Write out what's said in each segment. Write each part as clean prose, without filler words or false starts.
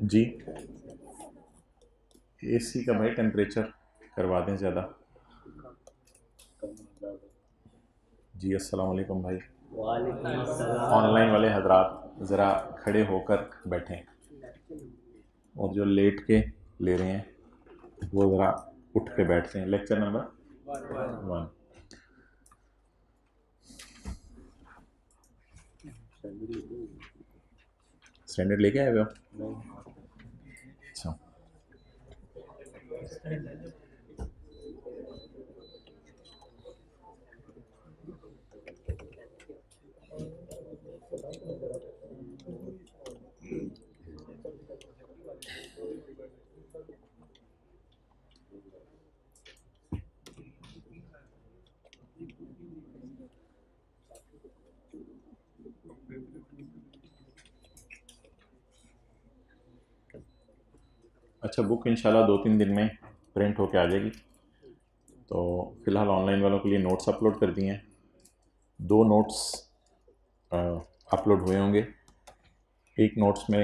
जी AC का भाई temperature करवा दें ज़्यादा। जी अस्सलाम वालेकुम भाई। वालेकुम अस्सलाम। ऑनलाइन वाले हजरात ज़रा खड़े होकर बैठें और जो लेट के ले रहे हैं वो ज़रा उठ के बैठते हैं। Lecture number 1। स्टैंडर्ड लेके आए हुए हो? अच्छा। अच्छा, बुक इंशाल्लाह 2-3 दिन में प्रिंट होके आ जाएगी। तो फ़िलहाल ऑनलाइन वालों के लिए नोट्स अपलोड कर दिए हैं। 2 नोट्स अपलोड हुए होंगे। एक नोट्स में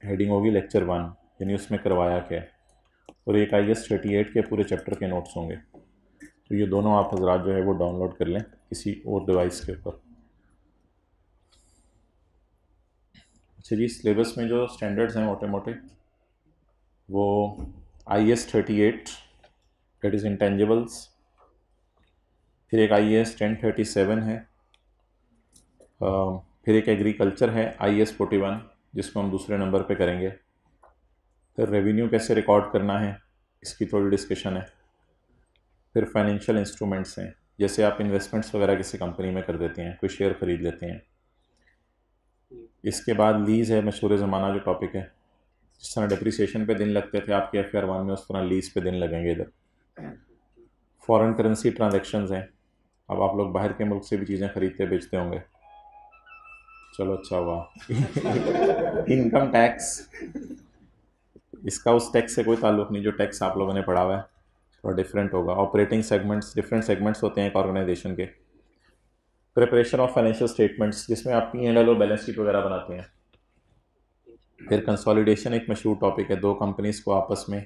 हेडिंग होगी लेक्चर 1, यानी उसमें करवाया क्या है, और एक IS 38 के पूरे चैप्टर के नोट्स होंगे। तो ये दोनों आप हजरात जो है वो डाउनलोड कर लें किसी और डिवाइस के ऊपर। अच्छा जी, सिलेबस में जो स्टैंडर्ड्स हैं मोटे मोटे वो IS 38 दैट इज़ इंटेंजिबल्स, फिर एक IS 1037 है, फिर एक एग्रीकल्चर है IS 41 जिसको हम दूसरे नंबर पे करेंगे। फिर रेवेन्यू कैसे रिकॉर्ड करना है इसकी थोड़ी डिस्कशन है। फिर फाइनेंशियल इंस्ट्रूमेंट्स हैं, जैसे आप इन्वेस्टमेंट्स वगैरह किसी कंपनी में कर देते हैं, कोई शेयर ख़रीद लेते हैं। इसके बाद लीज़ है, मशहूर ज़माना जो टॉपिक है। जिस तरह डिप्रिसिएशन पे दिन लगते थे आपके FR1 में, उस तरह लीज़ पे दिन लगेंगे इधर। फॉरेन करेंसी ट्रांजेक्शन्स हैं, अब आप लोग बाहर के मुल्क से भी चीज़ें ख़रीदते बेचते होंगे। चलो अच्छा हुआ। इनकम टैक्स, इसका उस टैक्स से कोई ताल्लुक़ नहीं जो टैक्स आप लोगों ने पढ़ा हुआ है, थोड़ा डिफरेंट होगा। ऑपरेटिंग सेगमेंट्स, डिफरेंट सेगमेंट्स होते हैं एक ऑर्गेनाइजेशन के। प्रिपरेशन ऑफ फाइनेंशियल स्टेटमेंट्स, जिसमें आप P&L और बैलेंस शीट वगैरह बनाते हैं। फिर कंसोलिडेशन एक मशहूर टॉपिक है, 2 कंपनीज़ को आपस में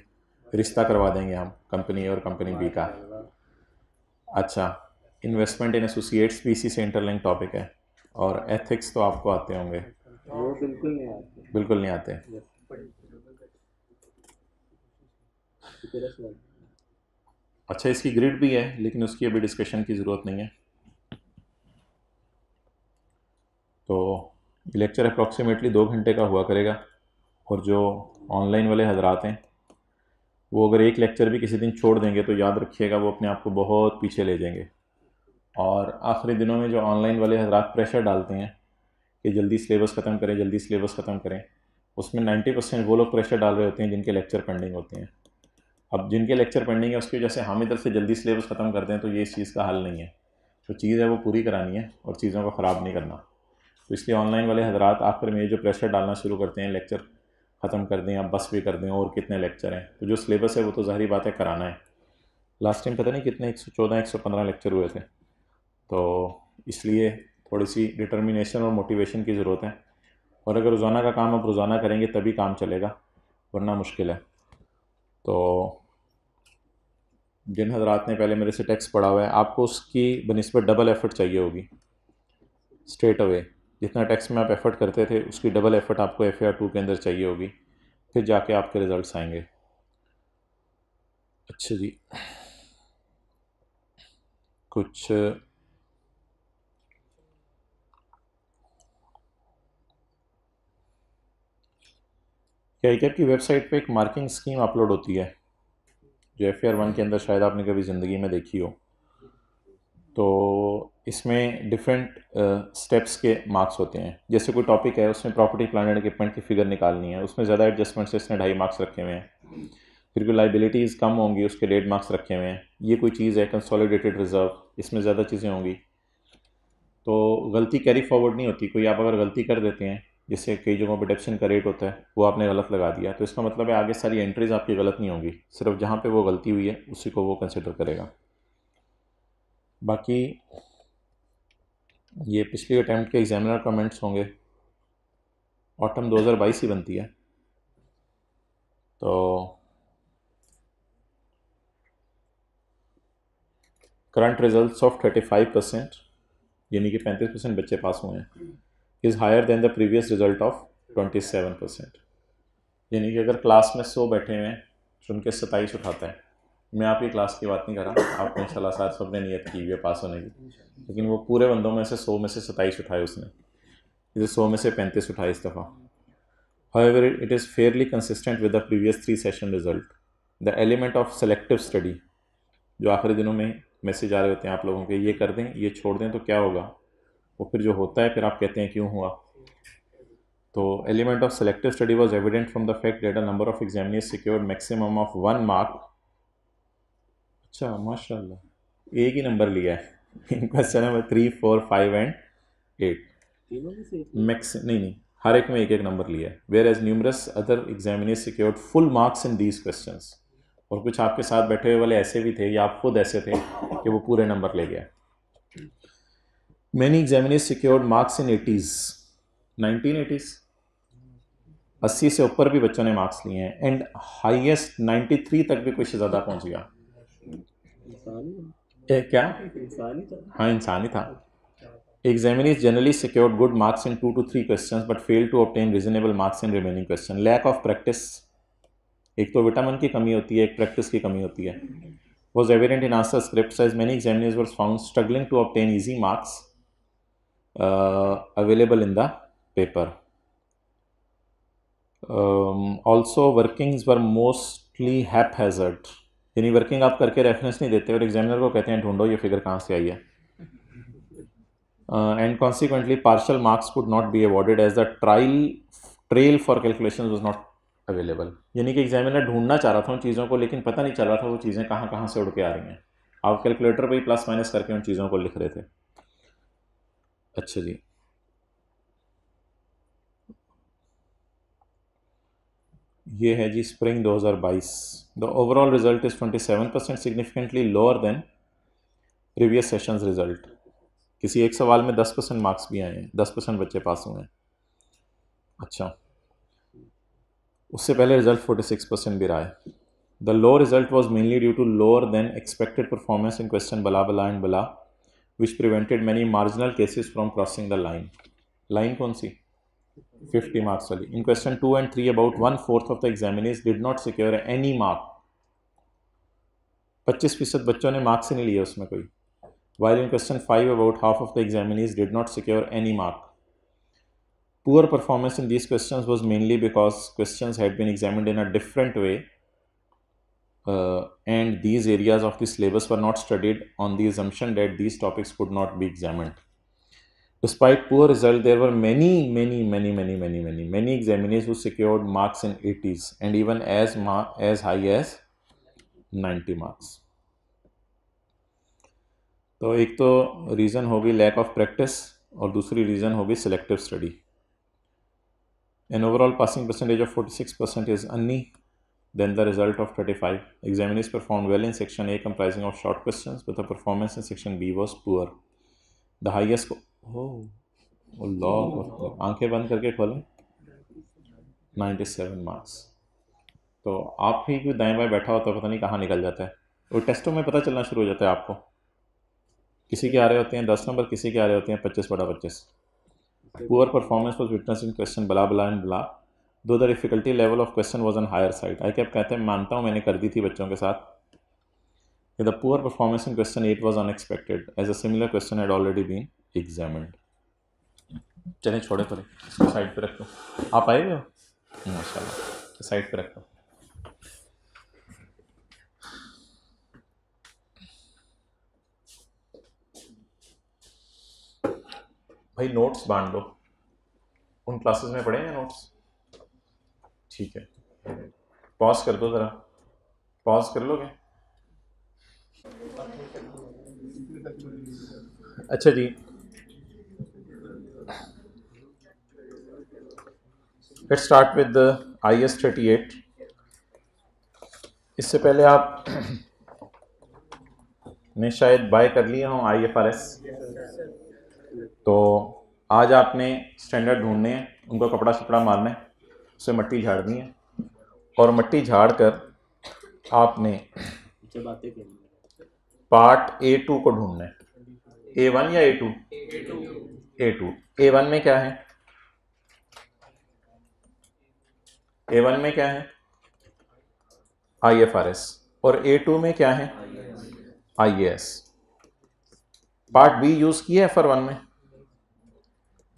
रिश्ता करवा देंगे हम, कंपनी और कंपनी बी का। अच्छा, इन्वेस्टमेंट इन एसोसिएट्स भी इसी से इंटरलिंक टॉपिक है। और एथिक्स तो आपको आते होंगे। वो बिल्कुल नहीं आते। बिल्कुल नहीं आते। अच्छा, इसकी ग्रिड भी है लेकिन उसकी अभी डिस्कशन की ज़रूरत नहीं है। तो लेक्चर अप्रॉक्सीमेटली 2 घंटे का हुआ करेगा। और जो ऑनलाइन वाले हजरात हैं वो अगर एक लेक्चर भी किसी दिन छोड़ देंगे तो याद रखिएगा वो अपने आप को बहुत पीछे ले जाएंगे। और आखिरी दिनों में जो ऑनलाइन वाले हजरात प्रेशर डालते हैं कि जल्दी सिलेबस ख़त्म करें, जल्दी सिलेबस ख़त्म करें, उसमें 90% वो लोग प्रेशर डाल रहे होते हैं जिनके लेक्चर पेंडिंग होते हैं। अब जिनके लेक्चर पेंडिंग है उसकी वजह से हम इधर से जल्दी सिलेबस ख़त्म कर दें तो ये इस चीज़ का हल नहीं है। जो चीज़ है वो पूरी करानी है और चीज़ों को ख़राब नहीं करना। तो इसलिए ऑनलाइन वाले हजरात आखिर में ये जो प्रेशर डालना शुरू करते हैं लेक्चर ख़त्म कर दें, अब बस भी कर दें, और कितने लेक्चर हैं, तो जो सिलेबस है वो तो ज़ाहिर बात है कराना है। लास्ट टाइम पता नहीं कितने 114 115 लेक्चर हुए थे। तो इसलिए थोड़ी सी डिटर्मिनेशन और मोटिवेशन की ज़रूरत है। और अगर रोज़ाना का काम आप रोज़ाना करेंगे तभी काम चलेगा, वरना मुश्किल है। तो जिन हजरात ने पहले मेरे से टेक्स्ट पढ़ा हुआ है आपको उसकी बनिस्बत डबल एफ़र्ट चाहिए होगी स्ट्रेट अवे। जितना टेक्स्ट में आप एफ़र्ट करते थे उसकी डबल एफ़र्ट आपको FAR 2 के अंदर चाहिए होगी, फिर जाके आपके रिज़ल्ट्स आएंगे। अच्छा जी, कुछ कैट की वेबसाइट पे एक मार्किंग स्कीम अपलोड होती है जो FAR 1 के अंदर शायद आपने कभी ज़िंदगी में देखी हो। तो इसमें डिफरेंट स्टेप्स के मार्क्स होते हैं। जैसे कोई टॉपिक है उसमें प्रॉपर्टी प्लांट एंड इक्विपमेंट की फ़िगर निकालनी है, उसमें ज़्यादा एडजस्टमेंट से इसने 2.5 मार्क्स रखे हुए हैं। फिर कोई लाइबिलिटीज़ कम होंगी उसके 1.5 मार्क्स रखे हुए हैं। ये कोई चीज़ है कंसोलिडेटेड रिजर्व, इसमें ज़्यादा चीज़ें होंगी। तो गलती कैरी फॉरवर्ड नहीं होती। कोई आप अगर गलती कर देते हैं, जैसे कई जगहों पर डिडक्शन का रेट होता है वो आपने गलत लगा दिया, तो इसका मतलब है आगे सारी एंट्रीज़ आपकी गलत नहीं होंगी, सिर्फ जहाँ पे वो गलती हुई है उसी को वो कंसिडर करेगा। बाकी ये पिछली अटैम्प्ट के एग्जामिनर कमेंट्स होंगे, ऑटम 2022 ही बनती है। तो करंट रिजल्ट्स ऑफ 35%, यानी कि 35% बच्चे पास हुए हैं, is higher than the previous result of 27%। यानी कि अगर क्लास में 100 बैठे हुए हैं तो उनके 27 उठाते हैं। मैं आपकी क्लास की बात नहीं कर रहा, आप इंशाल्लाह साथ सबने नियत की हुई है पास होने की, लेकिन वो पूरे बंदों में से 100 में से 27 उठाए उसने, इसे 100 में से 35 उठाए इस दफ़ा। However, it is fairly consistent with the previous 3 session result. The element of selective study, जो आखिरी दिनों में मैसेज आ रहे होते हैं आप लोगों के, ये कर दें ये छोड़ दें तो क्या होगा, वो फिर जो होता है फिर आप कहते हैं क्यों हुआ। तो element of selective study was evident from the fact that a number of examiners secured maximum of 1 mark। अच्छा माशाल्लाह, एक ही नंबर लिया है इन क्वेश्चन नंबर 3, 4, 5 एंड 8। तीनों में से मैक्स नहीं, हर एक में एक एक नंबर लिया है। Whereas numerous other examiners secured full marks in these questions. और कुछ आपके साथ बैठे हुए वाले ऐसे भी थे या आप खुद ऐसे थे कि वो पूरे नंबर ले गया। Many examiners secured marks in 80s, 1980s, 80 से ऊपर भी बच्चों ने मार्क्स लिए हैं, एंड हाईएस्ट 93 तक भी कोई शहजादा पहुंच गया। क्या इंसान ही था। हाँ इंसान ही था। Examinees generally secured good marks in 2 to 3 questions but failed to obtain reasonable marks in remaining question. Lack of practice, एक तो विटामिन की कमी होती है, एक प्रैक्टिस की कमी होती है, was evident in answer scripts as many examiners were found struggling to obtain easy marks available in the paper. Also workings were mostly haphazard, यानी वर्किंग आप करके रेफरेंस नहीं देते और एग्जामिनर को कहते हैं ढूंढो ये फिगर कहाँ से आई है। And consequently partial marks could not be awarded as the trail for calculations was not available। यानी कि एग्जामिनर ढूंढना चाह रहा था उन चीज़ों को, लेकिन पता नहीं चल रहा था वो चीज़ें कहाँ कहाँ से उड़ के आ रही हैं। आप कैलकुलेटर पे ही प्लस माइनस करके उन चीज़ों को लिख रहे थे। अच्छा जी, ये है जी spring 2022। The overall result is 27%, significantly lower than previous sessions result. किसी एक सवाल में 10% मार्क्स भी आए हैं, 10% बच्चे पास हुए हैं। अच्छा, उससे पहले रिजल्ट 46% भी रहा है। The low result was mainly due to lower than expected performance in question blah blah and blah, which prevented many marginal cases from crossing the line. Line कौन सी? 50 मार्क्स वाली। In question 2 and 3 about 1/4 of the examiners did not secure any mark. 25% बच्चों ने marks ही नहीं लिए उसमें कोई। While in question 5 about half of the examinees did not secure any mark. Poor performance in these questions was mainly because questions had been examined in a different way and these areas of the syllabus were not studied on the assumption that these topics could not be examined. Despite poor result, there were many examinees who secured marks in 80s and even as high as 90 marks. तो एक तो reason होगी lack of practice और दूसरी reason होगी selective study. An overall passing percentage of 46% is any than the result of 35। Examiners perform well in section A comprising of short questions but the performance in section B was poor. The highest अल्लाह, आंखें बंद करके खोलें, 97 marks. तो आप ही कोई दाएं बाएं बैठा होता है, पता नहीं कहाँ निकल जाता है। और टेस्टों में पता चलना शुरू हो जाता है आपको, किसी के आ रहे होते हैं 10 नंबर, किसी के आ रहे होते हैं 25/25। Poor performance was witness in question blah blah and blah, though the difficulty level of question was on higher side. ICAP कहते हैं मानता हूँ मैंने कर दी थी बच्चों के साथ। The poor performance in question 8 was unexpected as a similar question had already been examined. चलें छोड़े पड़े, इसको साइड पे रखो। आप आए हो माशाल्लाह, साइड पे रखो। भाई नोट्स बांट दो, उन क्लासेस में पढ़े हैं नोट्स? ठीक है, पॉज कर दो ज़रा, पॉज कर लोगे? अच्छा जी, लेट्स स्टार्ट विद IAS 38। इससे पहले आप ने शायद बाय कर लिया हूँ IFRS। तो आज आपने स्टैंडर्ड ढूंढने हैं, उनको कपड़ा शपड़ा मारना है, उससे मट्टी झाड़नी है और मट्टी झाड़ कर आपने पीछे बातें करनी पार्ट A2 को ढूंढना है। A1 या A2? A2। A1 में क्या है? A1 में क्या है? IFRS। और A2 में क्या है? IAS। पार्ट बी यूज किया है FR1 में?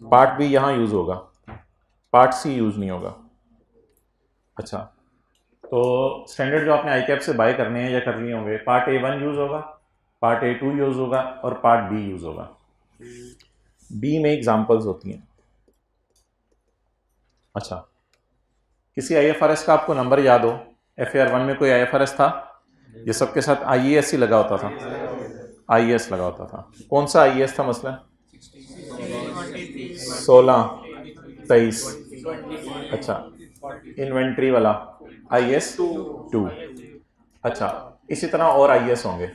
पार्ट बी यहां यूज होगा, पार्ट सी यूज नहीं होगा। अच्छा, तो स्टैंडर्ड जो आपने आईकैप से बाय करने हैं या कर लिए होंगे, पार्ट A1 यूज होगा, पार्ट A2 यूज होगा और पार्ट बी यूज होगा। बी में एग्जांपल्स होती हैं। अच्छा, किसी IFRS का आपको नंबर याद हो? FAR1 में कोई IFRS था? ये सबके साथ IAS ही लगा होता था। IAS लगा होता था। कौन सा IAS था मसला? 16, 23। अच्छा, इन्वेंट्री वाला IAS 2। अच्छा, इसी तरह और IAS होंगे।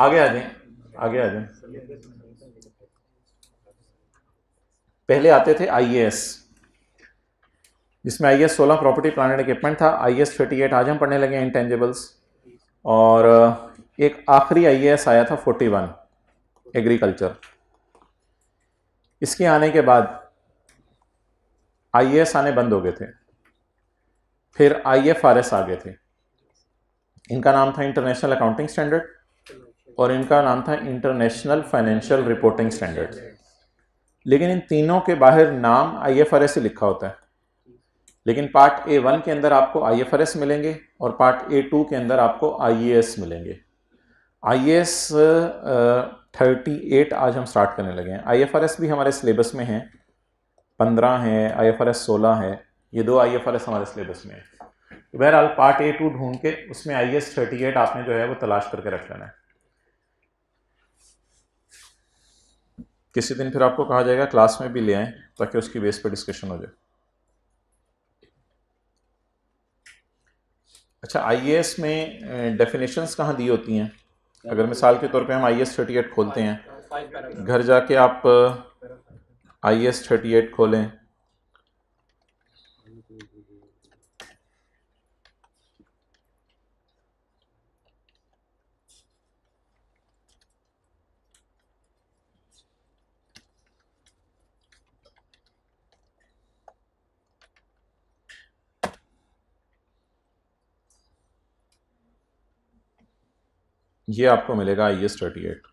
आगे आ जाएं, आगे आ जाएं। पहले आते थे IAS, जिसमें IAS 16 property plant and equipment था। IAS 38 आज हम पढ़ने लगे इंटेंजिबल्स। और एक आखिरी IAS आया था 41 एग्रीकल्चर। इसके आने के बाद IAS आने बंद हो गए थे, फिर IFRS आ गए थे। इनका नाम था इंटरनेशनल अकाउंटिंग स्टैंडर्ड और इनका नाम था इंटरनेशनल फाइनेंशियल रिपोर्टिंग स्टैंडर्ड। लेकिन इन तीनों के बाहर नाम IFRS ही लिखा होता है। लेकिन पार्ट A1 के अंदर आपको IFRS मिलेंगे और पार्ट A2 के अंदर आपको IAS मिलेंगे। IAS 38 आज हम स्टार्ट करने लगे हैं। IFRS भी हमारे सिलेबस में है, 15 है, IFRS 16 है। ये दो IFRS हमारे सिलेबस में है। तो बहरहाल पार्ट A2 ढूंढ के उसमें IAS 38 आपने जो है वो तलाश करके रख लेना है। किसी दिन फिर आपको कहा जाएगा क्लास में भी ले आएं ताकि उसकी बेस पर डिस्कशन हो जाए। अच्छा, IAS में डेफिनेशंस कहाँ दी होती हैं? अगर मिसाल के तौर पे हम IAS 38 खोलते हैं, घर जाके आप IAS 38 खोलें, ये आपको मिलेगा IAS 38।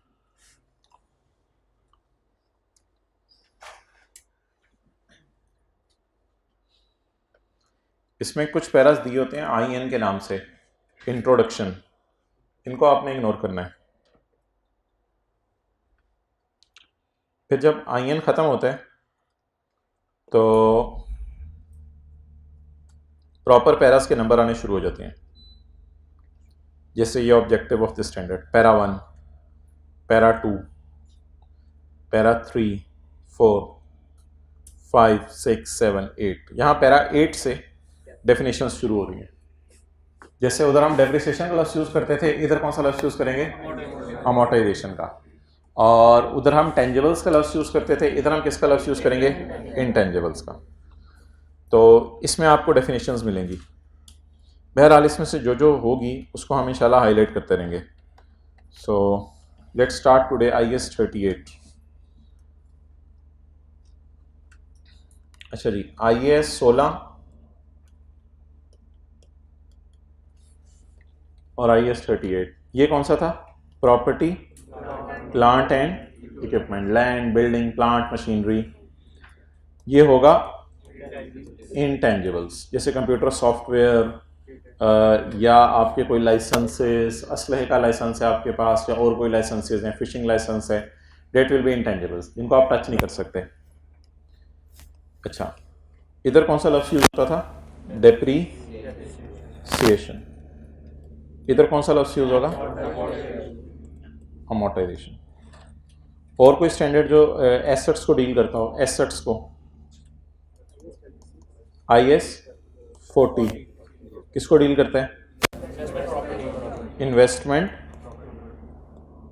इसमें कुछ पैरास दिए होते हैं IN के नाम से, इंट्रोडक्शन। इनको आपने इग्नोर करना है। फिर जब IN ख़त्म होता है तो प्रॉपर पैरास के नंबर आने शुरू हो जाते हैं। जैसे ये objective of the standard, para 1, para 2, para 3, 4, 5, 6, 7, 8। यहाँ पैरा 8 से डेफिनेशन शुरू हो रही है। जैसे उधर हम डेप्रिसिएशन का लफ्ज़ यूज़ करते थे, इधर कौन सा लफ्ज़ यूज़ करेंगे? अमोर्टाइजेशन का। और उधर हम टेंजिबल्स का लफ्ज़ यूज़ करते थे, इधर हम किसका लफ्ज़ यूज़ करेंगे? इनटेंजिबल्स का। तो इसमें आपको डेफिनेशंस मिलेंगी। बहरहाल इसमें से जो जो होगी उसको हम इंशाल्लाह हाईलाइट करते रहेंगे। So let's start today IAS 38। अच्छा जी, IAS 16 और IAS 38, ये कौन सा था? Property plant and equipment, land, building, plant, machinery. ये होगा इंटेंजिबल्स, जैसे कंप्यूटर सॉफ्टवेयर या आपके कोई लाइसेंसेस, असलहे का लाइसेंस है आपके पास या और कोई लाइसेंसेस हैं, फिशिंग लाइसेंस है, डेट विल बी इंटेंजिबल्स, जिनको आप टच नहीं कर सकते। अच्छा, इधर कौन सा लफ्ज़ यूज होता था? डेप्रीसिएशन। इधर कौन सा लफ्ज़ यूज होगा? अमोर्टाइजेशन। और कोई स्टैंडर्ड जो एसेट्स को डील करता हो, एसेट्स को? IAS 40 किसको डील करता है? इन्वेस्टमेंट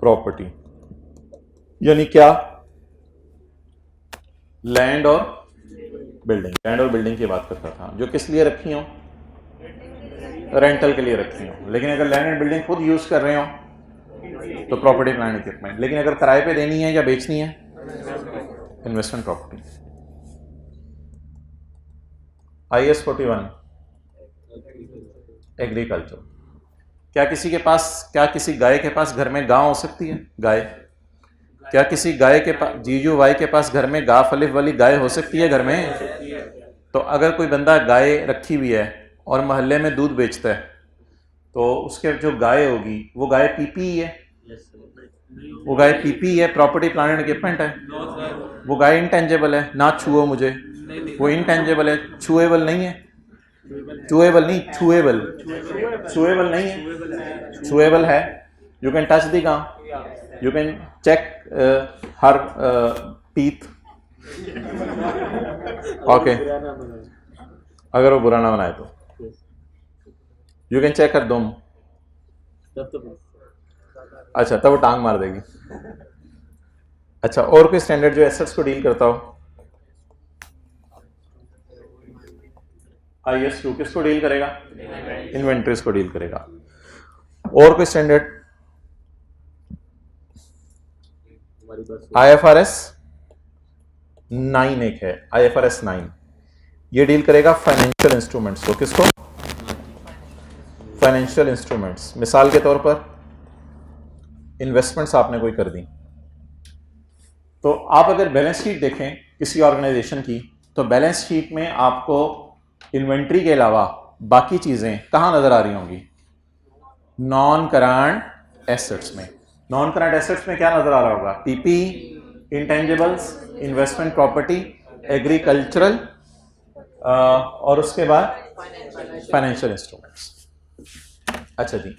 प्रॉपर्टी, यानी क्या? लैंड और बिल्डिंग। लैंड और बिल्डिंग की बात करता था, जो किस लिए रखी हो? रेंटल के लिए रखी हो। लेकिन अगर लैंड एंड बिल्डिंग खुद यूज़ कर रहे हो तो प्रॉपर्टी प्लांट इक्विपमेंट। लेकिन अगर किराए पे देनी है या बेचनी है, इन्वेस्टमेंट प्रॉपर्टी। IS 41 agriculture. क्या किसी गाय के पास घर में गांव हो सकती है? गाय, क्या किसी गाय के पास, जीजू भाई के पास घर में गाफ अलिफ वाली गाय हो सकती है घर में? तो अगर कोई बंदा गाय रखी हुई है और मोहल्ले में दूध बेचता है तो उसके जो गाय होगी वो गाय पीपी है, वो गाय पीपी है, प्रॉपर्टी प्लांट एंड इक्विपमेंट है। वो गाय इंटेंजेबल है, ना छुओ मुझे, वो इंटेंजेबल है, छुएबल नहीं है, छुएबल नहीं, छुएबल, छुएबल नहीं है, छुएबल है। You can touch the gown, you can check her teeth, okay, अगर वो बुरा ना बनाए तो यू कैन चेक हर दुम। अच्छा, तब वो टांग मार देगी। अच्छा, और कोई स्टैंडर्ड जो एसेट्स को डील करता हो? IS 2 किसको डील करेगा? इन्वेंट्रीज को डील करेगा। और कोई स्टैंडर्ड? IFRS 9 एक है, IFRS 9, ये डील करेगा फाइनेंशियल इंस्ट्रूमेंट्स को। किसको? Financial instruments. मिसाल के तौर पर इन्वेस्टमेंट्स आपने कोई कर दी, तो आप अगर बैलेंस शीट देखें किसी ऑर्गेनाइजेशन की, तो बैलेंस शीट में आपको इन्वेंट्री के अलावा बाकी चीज़ें कहाँ नज़र आ रही होंगी? नॉन करंट एसेट्स में। नॉन करंट एसेट्स में क्या नज़र आ रहा होगा? PP, intangibles, investment property, agricultural, और उसके बाद फाइनेंशियल इंस्ट्रूमेंट्स। अच्छा जी,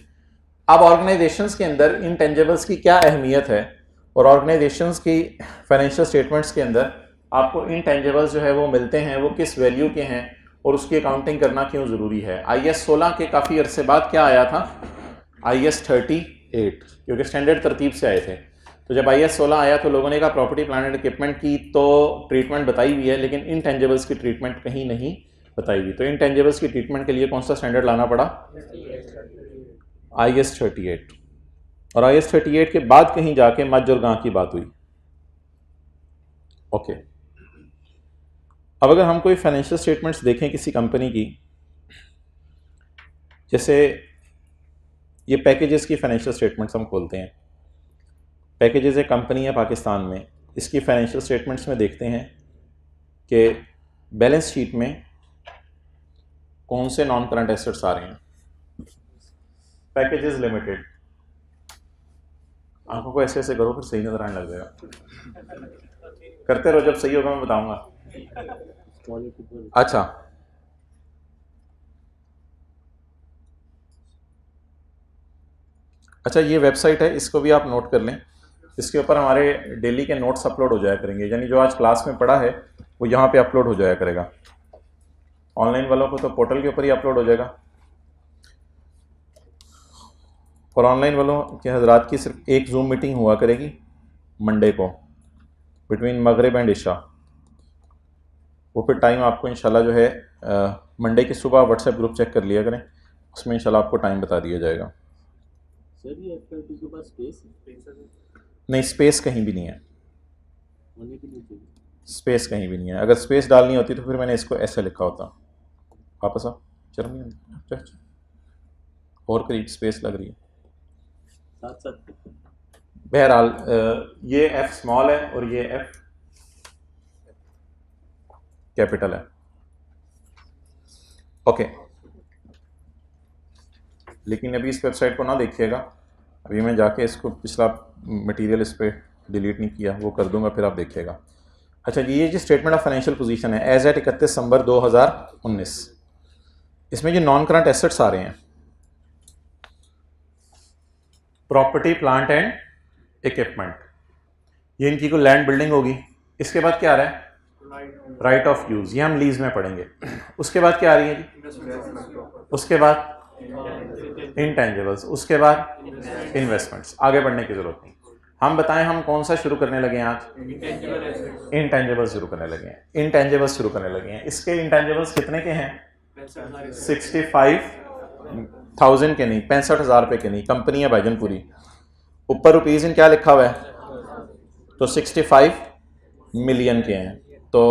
अब ऑर्गेनाइजेशंस के अंदर इंटेंजिबल्स की क्या अहमियत है और ऑर्गेनाइजेशंस की फाइनेंशियल स्टेटमेंट्स के अंदर आपको इंटेंजिबल्स जो है वो मिलते हैं, वो किस वैल्यू के हैं और उसकी अकाउंटिंग करना क्यों ज़रूरी है? IS 16 के काफ़ी अरसे बाद क्या आया था? IS 38, क्योंकि स्टैंडर्ड तरतीब से आए थे। तो जब IS 16 आया तो लोगों ने कहा प्रॉपर्टी प्लांट एंड इक्विपमेंट की तो ट्रीटमेंट बताई हुई है, लेकिन इंटेंजिबल्स की ट्रीटमेंट कहीं नहीं बताई हुई। तो इंटेंजिबल्स की ट्रीटमेंट के लिए कौन सा स्टैंडर्ड लाना पड़ा? IS 38। और IS 38 के बाद कहीं जाके मज और गां की बात हुई। ओके, अब अगर हम कोई फाइनेंशियल स्टेटमेंट्स देखें किसी कंपनी की, जैसे ये पैकेजेस की फाइनेंशियल स्टेटमेंट्स हम खोलते हैं। पैकेजेस एक कंपनी है पाकिस्तान में, इसकी फाइनेंशियल स्टेटमेंट्स में देखते हैं कि बैलेंस शीट में कौन से नॉन करंट एसेट्स आ रहे हैं। पैकेजेस लिमिटेड, आंखों को ऐसे ऐसे करो फिर सही नजर आने लग जाएगा। करते रहो, जब सही होगा मैं बताऊंगा। अच्छा, अच्छा ये वेबसाइट है, इसको भी आप नोट कर लें। इसके ऊपर हमारे डेली के नोट्स अपलोड हो जाया करेंगे, यानी जो आज क्लास में पढ़ा है वो यहाँ पे अपलोड हो जाया करेगा। ऑनलाइन वालों को तो पोर्टल के ऊपर ही अपलोड हो जाएगा, और ऑनलाइन वालों के हजरात की सिर्फ एक जूम मीटिंग हुआ करेगी मंडे को बिटवीन मगरिब एंड इशा। वो फिर टाइम आपको इंशाल्लाह जो है मंडे की सुबह व्हाट्सएप ग्रुप चेक कर लिया करें, उसमें इंशाल्लाह आपको टाइम बता दिया जाएगा। सर ये FYP के पास स्पेस है? नहीं, स्पेस कहीं भी नहीं है, होने भी नहीं चाहिए। स्पेस कहीं भी नहीं है। अगर स्पेस डालनी होती तो फिर मैंने इसको ऐसे लिखा होता। वापस आ, शर्म नहीं आती? अच्छा, और करीब स्पेस लग रही है। साथ साथ बहरहाल ये F स्मॉल है और ये F कैपिटल है। ओके, लेकिन अभी इस वेबसाइट को ना देखिएगा, अभी मैं जाके इसको पिछला मटेरियल इस पर डिलीट नहीं किया, वो कर दूंगा, फिर आप देखिएगा। अच्छा जी, ये जो स्टेटमेंट ऑफ फाइनेंशियल पोजीशन है एज एट 31 दिसंबर 2019, इसमें जो नॉन करंट एसेट्स आ रहे हैं, प्रॉपर्टी प्लांट एंड इक्विपमेंट, ये इनकी कोई लैंड बिल्डिंग होगी। इसके बाद क्या आ रहा है? राइट ऑफ यूज़, ये हम लीज में पढ़ेंगे। उसके बाद क्या आ रही है जी? उसके बाद इंटेंजिबल्स, उसके बाद इन्वेस्टमेंट्स। आगे बढ़ने की जरूरत नहीं। हम बताएं हम कौन सा शुरू करने लगे हैं आज? इंटेंजिबल्स शुरू करने लगे हैं। इंटेंजिबल्स शुरू करने लगे हैं। इसके इंटेंजिबल्स कितने के हैं? 65 1000 के नहीं, 65,000 रुपये के नहीं, कंपनी है भाईजानपुरी। ऊपर रुपीज़ इन क्या लिखा हुआ है, तो 65 मिलियन के हैं। तो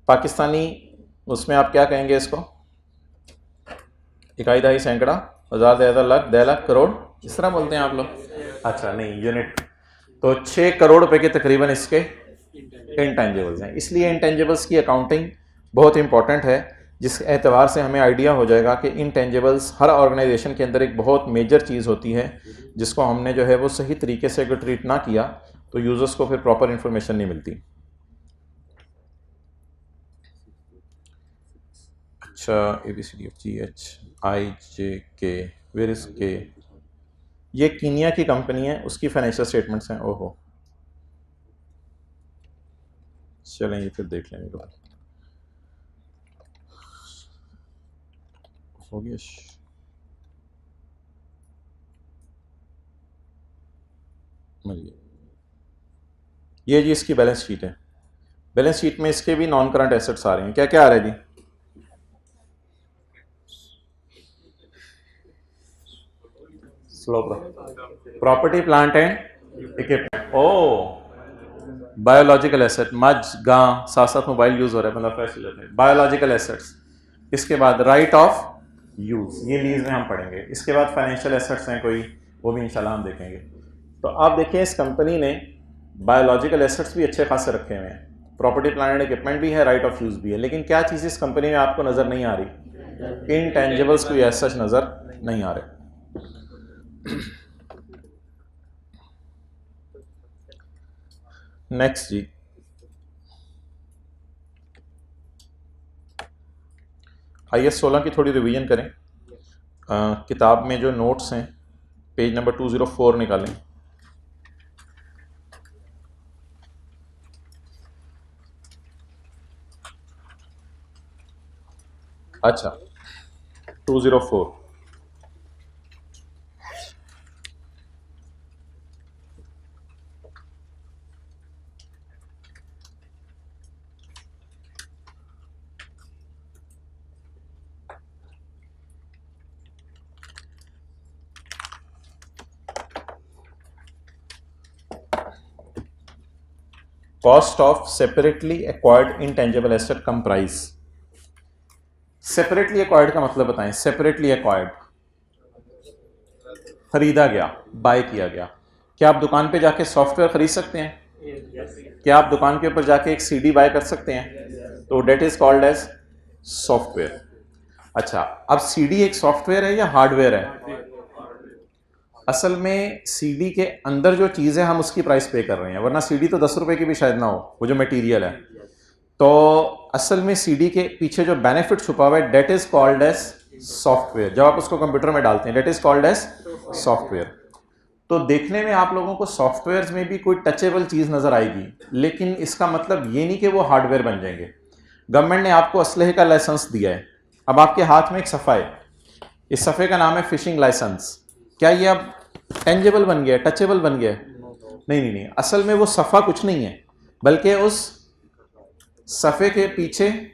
पाकिस्तानी उसमें आप क्या कहेंगे इसको, इकाई दहाई सैकड़ा, हज़ार, 10,000, लाख, 10 लाख, करोड़, इस तरह बोलते हैं आप लोग? अच्छा नहीं, यूनिट। तो 6 करोड़ रुपए के तकरीबन इसके इंटेंजिबल्स हैं। इसलिए इंटेंजिबल्स की अकाउंटिंग बहुत इंपॉर्टेंट है, जिस एतबार से हमें आइडिया हो जाएगा कि इंटेंजिबल्स हर ऑर्गेनाइजेशन के अंदर एक बहुत मेजर चीज़ होती है, जिसको हमने जो है वो सही तरीके से अगर ट्रीट ना किया तो यूज़र्स को फिर प्रॉपर इंफॉर्मेशन नहीं मिलती। अच्छा, ABCDFGHIJK, वेयर इज के? ये कीनिया की कंपनी है, उसकी फाइनेंशियल स्टेटमेंट्स हैं। ओहो, चलें ये फिर देख लेंगे। हो गया। ये जी इसकी बैलेंस शीट है। बैलेंस शीट में इसके भी नॉन करंट एसेट्स आ रहे हैं। क्या क्या आ रहा है जी? Slow property, plant and equipment. Oh, biological asset, मज, गां, साथ साथ मोबाइल यूज हो रहा है, मतलब फ्रेश लेते हैं। Biological assets. इसके बाद राइट ऑफ यूज, ये लीज में हम पढ़ेंगे। इसके बाद फाइनेंशियल एसेट्स हैं कोई, वो भी इंशाल्लाह हम देखेंगे। तो आप देखिए इस कंपनी ने बायोलॉजिकल एसेट्स भी अच्छे खासे रखे हुए हैं, प्रॉपर्टी, प्लांट एंड इक्विपमेंट भी है, राइट ऑफ यूज भी है। लेकिन क्या चीज़ इस कंपनी में आपको नज़र नहीं आ रही? इनटेंजिबल्स कोई ऐसा नज़र नहीं आ रहे। नेक्स्ट जी, IAS 16 की थोड़ी रिवीजन करें। किताब में जो नोट्स हैं पेज नंबर 204 निकालें। अच्छा, 204। Cost of separately acquired intangible asset comprise. Separately acquired का मतलब बताएं। सेपरेटली एक्वायर्ड, खरीदा गया, बाय किया गया। क्या आप दुकान पे जाके सॉफ्टवेयर खरीद सकते हैं? क्या आप दुकान के ऊपर जाके एक CD बाय कर सकते हैं? तो that is called as software. अच्छा, अब CD एक सॉफ्टवेयर है या हार्डवेयर है? असल में CD के अंदर जो चीज़ है हम उसकी प्राइस पे कर रहे हैं, वरना CD तो 10 रुपए की भी शायद ना हो, वो जो मटेरियल है। तो असल में CD के पीछे जो बेनिफिट छुपा हुआ है, that is called as software. जब आप उसको कंप्यूटर में डालते हैं, that is called as software. तो देखने में आप लोगों को सॉफ्टवेयर में भी कोई टचेबल चीज़ नज़र आएगी, लेकिन इसका मतलब ये नहीं कि वो हार्डवेयर बन जाएंगे। गवर्नमेंट ने आपको असलहे का लाइसेंस दिया है, अब आपके हाथ में एक सफ़ा है, इस सफ़े का नाम है फिशिंग लाइसेंस। क्या ये अब टेंजेबल बन गया, टचेबल बन गया? नहीं नहीं नहीं, असल में वो सफ़ा कुछ नहीं है, बल्कि उस सफ़े के पीछे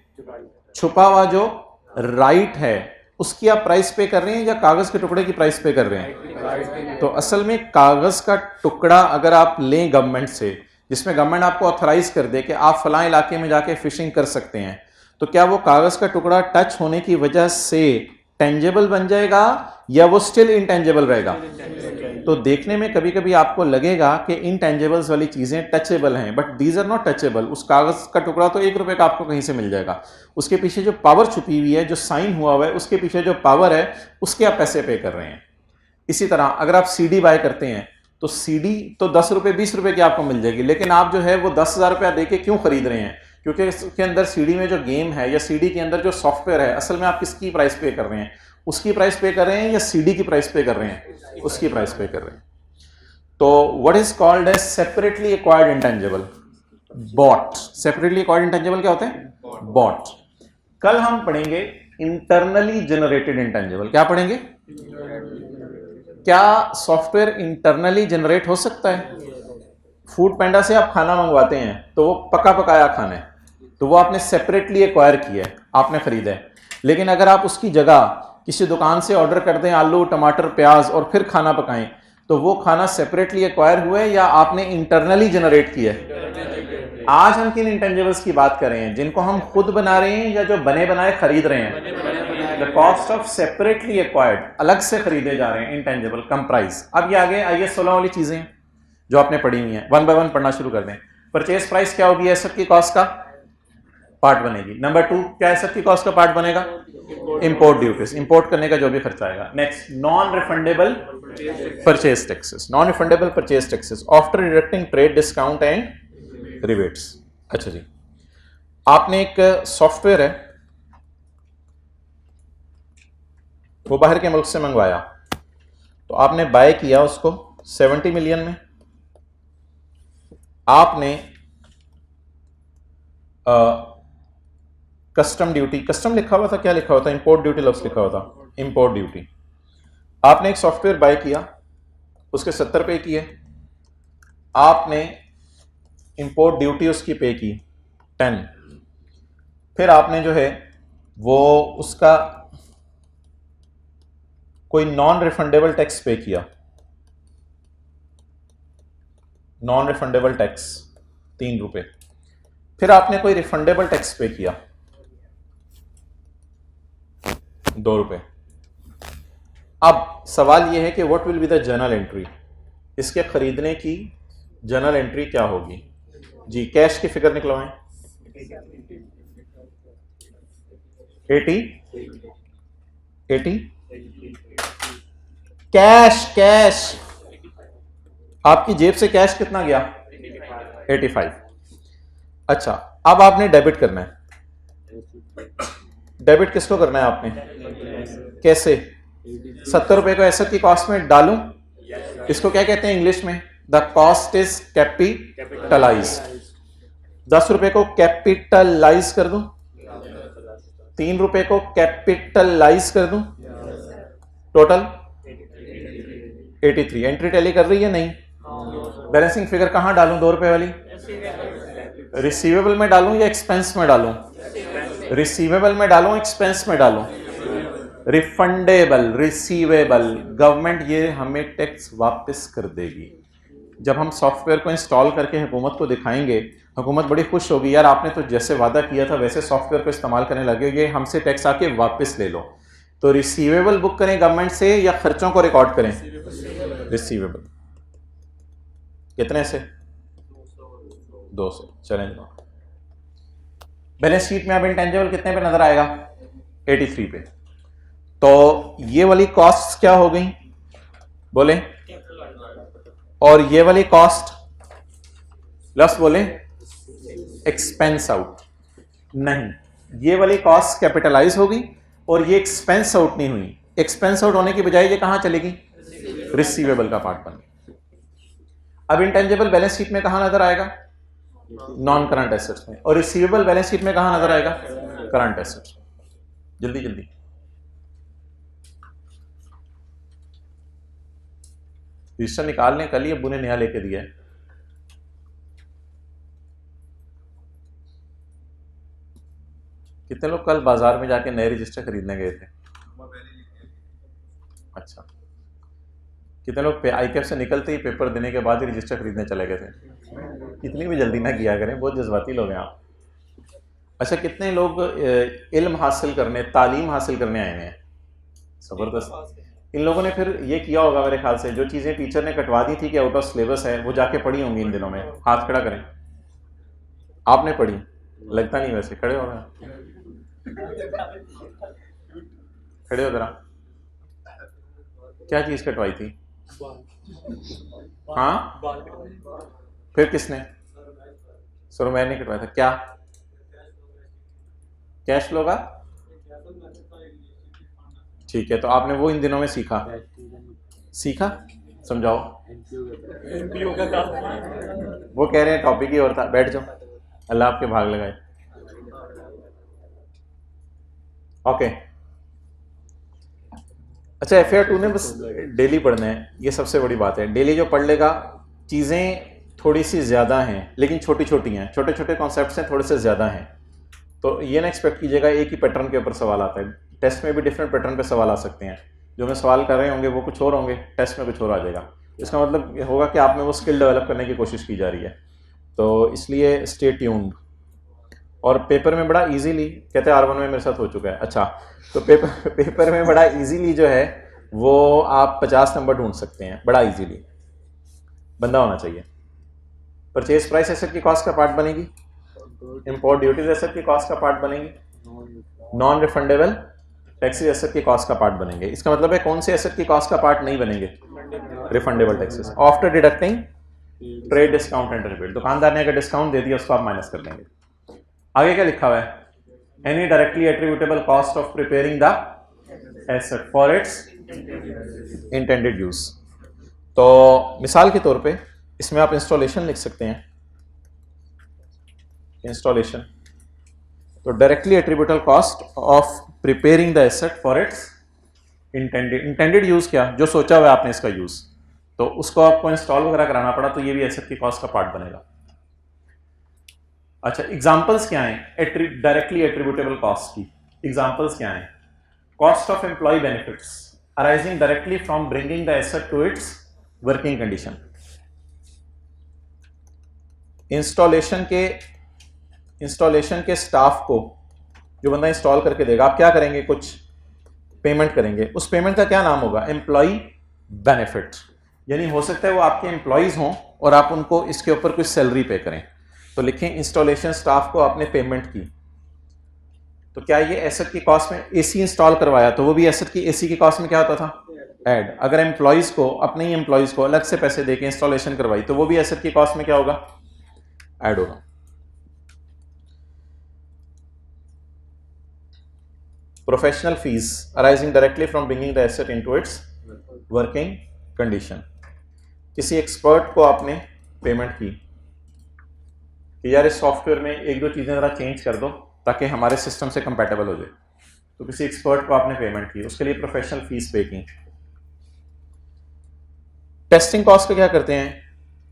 छुपा हुआ जो राइट है उसकी आप प्राइस पे कर रहे हैं या कागज़ के टुकड़े की प्राइस पे कर रहे हैं? तो असल में कागज़ का टुकड़ा अगर आप लें गवर्नमेंट से, जिसमें गवर्नमेंट आपको ऑथराइज कर दे कि आप फलां इलाके में जाके फिशिंग कर सकते हैं, तो क्या वो कागज़ का टुकड़ा टच होने की वजह से टेंजेबल बन जाएगा या वो स्टिल इनटेंजेबल रहेगा? तो देखने में कभी कभी आपको लगेगा कि इनटेंजेबल्स वाली चीज़ें टचेबल हैं, but these are not touchable. उस कागज़ का टुकड़ा तो 1 रुपये का आपको कहीं से मिल जाएगा, उसके पीछे जो पावर छुपी हुई है, जो साइन हुआ हुआ है, उसके पीछे जो पावर है, उसके आप पैसे पे कर रहे हैं। इसी तरह अगर आप CD बाय करते हैं तो CD तो 10 रुपये 20 रुपये की आपको मिल जाएगी, लेकिन आप जो है वो 10,000 रुपया दे के क्यों खरीद रहे हैं? क्योंकि इसके अंदर CD में जो गेम है या CD के अंदर जो सॉफ्टवेयर है, असल में आप किसकी प्राइस पे कर रहे हैं? उसकी प्राइस पे कर रहे हैं या CD की प्राइस पे कर रहे हैं? उसकी प्राइस पे कर रहे हैं। तो what is called as separately acquired intangible? Bought. Separately acquired intangible क्या होते हैं? बॉट। कल हम पढ़ेंगे इंटरनली जनरेटेड इंटेंजिबल। क्या पढ़ेंगे? क्या सॉफ्टवेयर इंटरनली जनरेट हो सकता है? फूड पैंडा से आप खाना मंगवाते हैं तो वो पका पकाया खाना है, तो वो आपने सेपरेटली एक्वायर किया है, आपने खरीदा है। लेकिन अगर आप उसकी जगह किसी दुकान से ऑर्डर कर दें आलू टमाटर प्याज और फिर खाना पकाएं, तो वो खाना सेपरेटली एक्वायर हुआ है या आपने इंटरनली जनरेट किया है? आज हम किन इंटेंजिबल्स की बात कर रहे हैं, जिनको हम खुद बना रहे हैं या जो बने बनाए खरीद रहे हैं? The cost of separately acquired, अलग से खरीदे जा रहे हैं इंटेंजिबल कंप्राइज। अब ये आगे आइए 16 वाली चीजें जो आपने पढ़ी हुई हैं, वन बाय वन पढ़ना शुरू कर दें। परचेज प्राइस क्या होगी? एसेट की कॉस्ट का पार्ट बनेगी। नंबर 2 क्या एसेट की कॉस्ट का पार्ट बनेगा? इंपोर्ट ड्यूटीज, इंपोर्ट करने का जो भी खर्चा आएगा। Next non refundable purchase taxes, non refundable purchase taxes after deducting trade discount and rebates. अच्छा जी, आपने एक सॉफ्टवेयर है वो बाहर के मुल्क से मंगवाया, तो आपने बाय किया उसको 70 मिलियन में, आपने कस्टम ड्यूटी, कस्टम लिखा हुआ था, क्या लिखा हुआ था? इंपोर्ट ड्यूटी लफ्ज लिखा हुआ था, इंपोर्ट ड्यूटी। आपने एक सॉफ्टवेयर बाय किया, उसके 70 पे किए, आपने इंपोर्ट ड्यूटी उसकी पे की 10, फिर आपने जो है वो उसका कोई नॉन रिफंडेबल टैक्स पे किया, नॉन रिफंडेबल टैक्स 3 रुपए, फिर आपने कोई रिफंडेबल टैक्स पे किया 2 रुपए। अब सवाल यह है कि what will be the journal entry, इसके खरीदने की जर्नल एंट्री क्या होगी? जी कैश की फिगर निकलवाएं। 80 कैश आपकी जेब से कैश कितना गया? 85। अच्छा, अब आपने डेबिट करना है। डेबिट किसको करना है आपने? कैसे? 70 रुपए को एसेट की कॉस्ट में डालूं, इसको क्या कहते हैं इंग्लिश में? The cost is capitalise. 10 रुपए को कैपिटलाइज कर दूं, 3 रुपए को कैपिटलाइज कर दूं, टोटल 83। एंट्री टैली कर रही है? नहीं। बैलेंसिंग फिगर कहां डालूं? 2 रुपए वाली रिसीवेबल में डालूं या एक्सपेंस में डालूं? रिसीवेबल में डालूं, एक्सपेंस में डालूं? रिफंडेबल, रिसीवेबल, गवर्नमेंट ये हमें टैक्स वापस कर देगी। जब हम सॉफ्टवेयर को इंस्टॉल करके हुकूमत को दिखाएंगे, हुकूमत बड़ी खुश होगी, यार आपने तो जैसे वादा किया था वैसे सॉफ्टवेयर को इस्तेमाल करने लगे, ये हमसे टैक्स आके वापस ले लो। तो रिसीवेबल बुक करें गवर्नमेंट से या खर्चों को रिकॉर्ड करें? रिसीवेबल। कितने से? 2 से। चलें, बैलेंस शीट में अब इंटेंजिबल कितने पे नजर आएगा? 83 पे। तो ये वाली कॉस्ट क्या हो गई बोले? और ये वाली कॉस्ट प्लस बोले एक्सपेंस आउट। नहीं, ये वाली कॉस्ट कैपिटलाइज हो गई और ये एक्सपेंस आउट नहीं हुई। एक्सपेंस आउट होने की बजाय ये कहां चलेगी? रिसीवेबल का पार्ट बन गया। अब इंटेंजिबल बैलेंस शीट में कहां नजर आएगा? नॉन करंट एसेट्स में। और रिसीवेबल बैलेंस शीट में कहां नजर आएगा? Current assets. जल्दी जल्दी रजिस्टर निकाल लें, कल ही अब्बू ने नया लेके दिया है। कितने लोग कल बाजार में जाके नए रजिस्टर खरीदने गए थे? अच्छा, कितने लोग आईकेएफ से निकलते ही पेपर देने के बाद ही रजिस्टर खरीदने चले गए थे? कितनी भी जल्दी ना किया करें, बहुत जज्बाती लोग हैं आप। अच्छा, कितने लोग इल्म हासिल करने, तालीम हासिल करने आए हैं? ज़बरदस्त। इन लोगों ने फिर ये किया होगा मेरे ख्याल से, जो चीज़ें टीचर ने कटवा दी थी कि आउट ऑफ सिलेबस है, वो जाके पढ़ी होंगी इन दिनों में। हाथ खड़ा करें। आपने पढ़ी? लगता नहीं, वैसे खड़े हो गए, खड़े हो जरा। क्या चीज़ कटवाई थी? हाँ, फिर किसने? सर मैंने कटवाया था। क्या? कैश फ्लो का? ठीक है, तो आपने वो इन दिनों में सीखा? समझाओ। वो कह रहे हैं टॉपिक ही और था। बैठ जाओ, अल्लाह आपके भाग लगाए। ओके, अच्छा FAR 2 ने बस डेली पढ़ना है, ये सबसे बड़ी बात है। डेली जो पढ़ लेगा, चीज़ें थोड़ी सी ज़्यादा हैं लेकिन छोटी छोटी हैं, छोटे छोटे कॉन्सेप्ट्स हैं, थोड़े से ज़्यादा हैं। तो ये ना एक्सपेक्ट कीजिएगा एक ही पैटर्न के ऊपर सवाल आता है। टेस्ट में भी डिफरेंट पैटर्न पे सवाल आ सकते हैं, जो मैं सवाल कर रहे होंगे वो कुछ और होंगे, टेस्ट में कुछ और आ जाएगा। इसका मतलब होगा कि आप में वो स्किल डेवलप करने की कोशिश की जा रही है, तो इसलिए स्टे ट्यून्ड। और पेपर में बड़ा इजीली, कहते हैं R1 में मेरे साथ हो चुका है, अच्छा, तो पेपर में बड़ा इजीली जो है वो आप 50 नंबर ढूंढ सकते हैं, बड़ा इजीली बंदा होना चाहिए। परचेज प्राइस एसेट की कॉस्ट का पार्ट बनेगी, इंपोर्ट ड्यूटीज एसेट की कॉस्ट का पार्ट बनेगी, नॉन रिफंडेबल टैक्सेस एसेट की कॉस्ट का पार्ट बनेंगे। इसका मतलब है कौन से एसेट की कॉस्ट का पार्ट नहीं बनेंगे? Refundable taxes after deducting trade discount and rebate. दुकानदार ने अगर डिस्काउंट दे दिया उसको आप माइनस कर देंगे। आगे क्या लिखा हुआ है? Any directly attributable cost of preparing the asset for its intended use. तो मिसाल के तौर पे इसमें आप इंस्टॉलेशन लिख सकते हैं, इंस्टॉलेशन। तो directly attributable cost of preparing the asset for its intended use, क्या जो सोचा हुआ है आपने इसका यूज, तो उसको आपको इंस्टॉल वगैरह कराना पड़ा, तो ये भी एसेट की कॉस्ट का पार्ट बनेगा। अच्छा, एग्जांपल्स क्या हैं डायरेक्टली एट्रीब्यूटेबल कॉस्ट की? एग्जांपल्स क्या हैं? Cost of employ benefits arising directly from bringing the asset to its working condition. Installation के स्टाफ को जो बंदा इंस्टॉल करके देगा, आप क्या करेंगे? कुछ पेमेंट करेंगे, उस पेमेंट का क्या नाम होगा? Employ benefit. यानी हो सकता है वो आपके एम्प्लॉयज हों और आप उनको इसके ऊपर कुछ सैलरी पे करें, तो लिखें इंस्टॉलेशन स्टाफ को आपने पेमेंट की। तो क्या ये एसेट की कॉस्ट में? एसी इंस्टॉल करवाया तो वो भी एसेट की, एसी की कॉस्ट में क्या होता था? ऐड। अगर एम्प्लॉयज को, अपने ही एम्प्लॉयज को अलग से पैसे देके इंस्टॉलेशन करवाई तो वो भी एसेट की कॉस्ट में क्या होगा? ऐड होगा। Professional fees arising directly from bringing the asset into its working condition. किसी एक्सपर्ट को आपने पेमेंट की कि यार इस सॉफ्टवेयर में एक दो चीज़ें ज़रा चेंज कर दो ताकि हमारे सिस्टम से कंपैटिबल हो जाए, तो किसी एक्सपर्ट को आपने पेमेंट की, उसके लिए प्रोफेशनल फीस पे की। टेस्टिंग कॉस्ट को क्या करते हैं?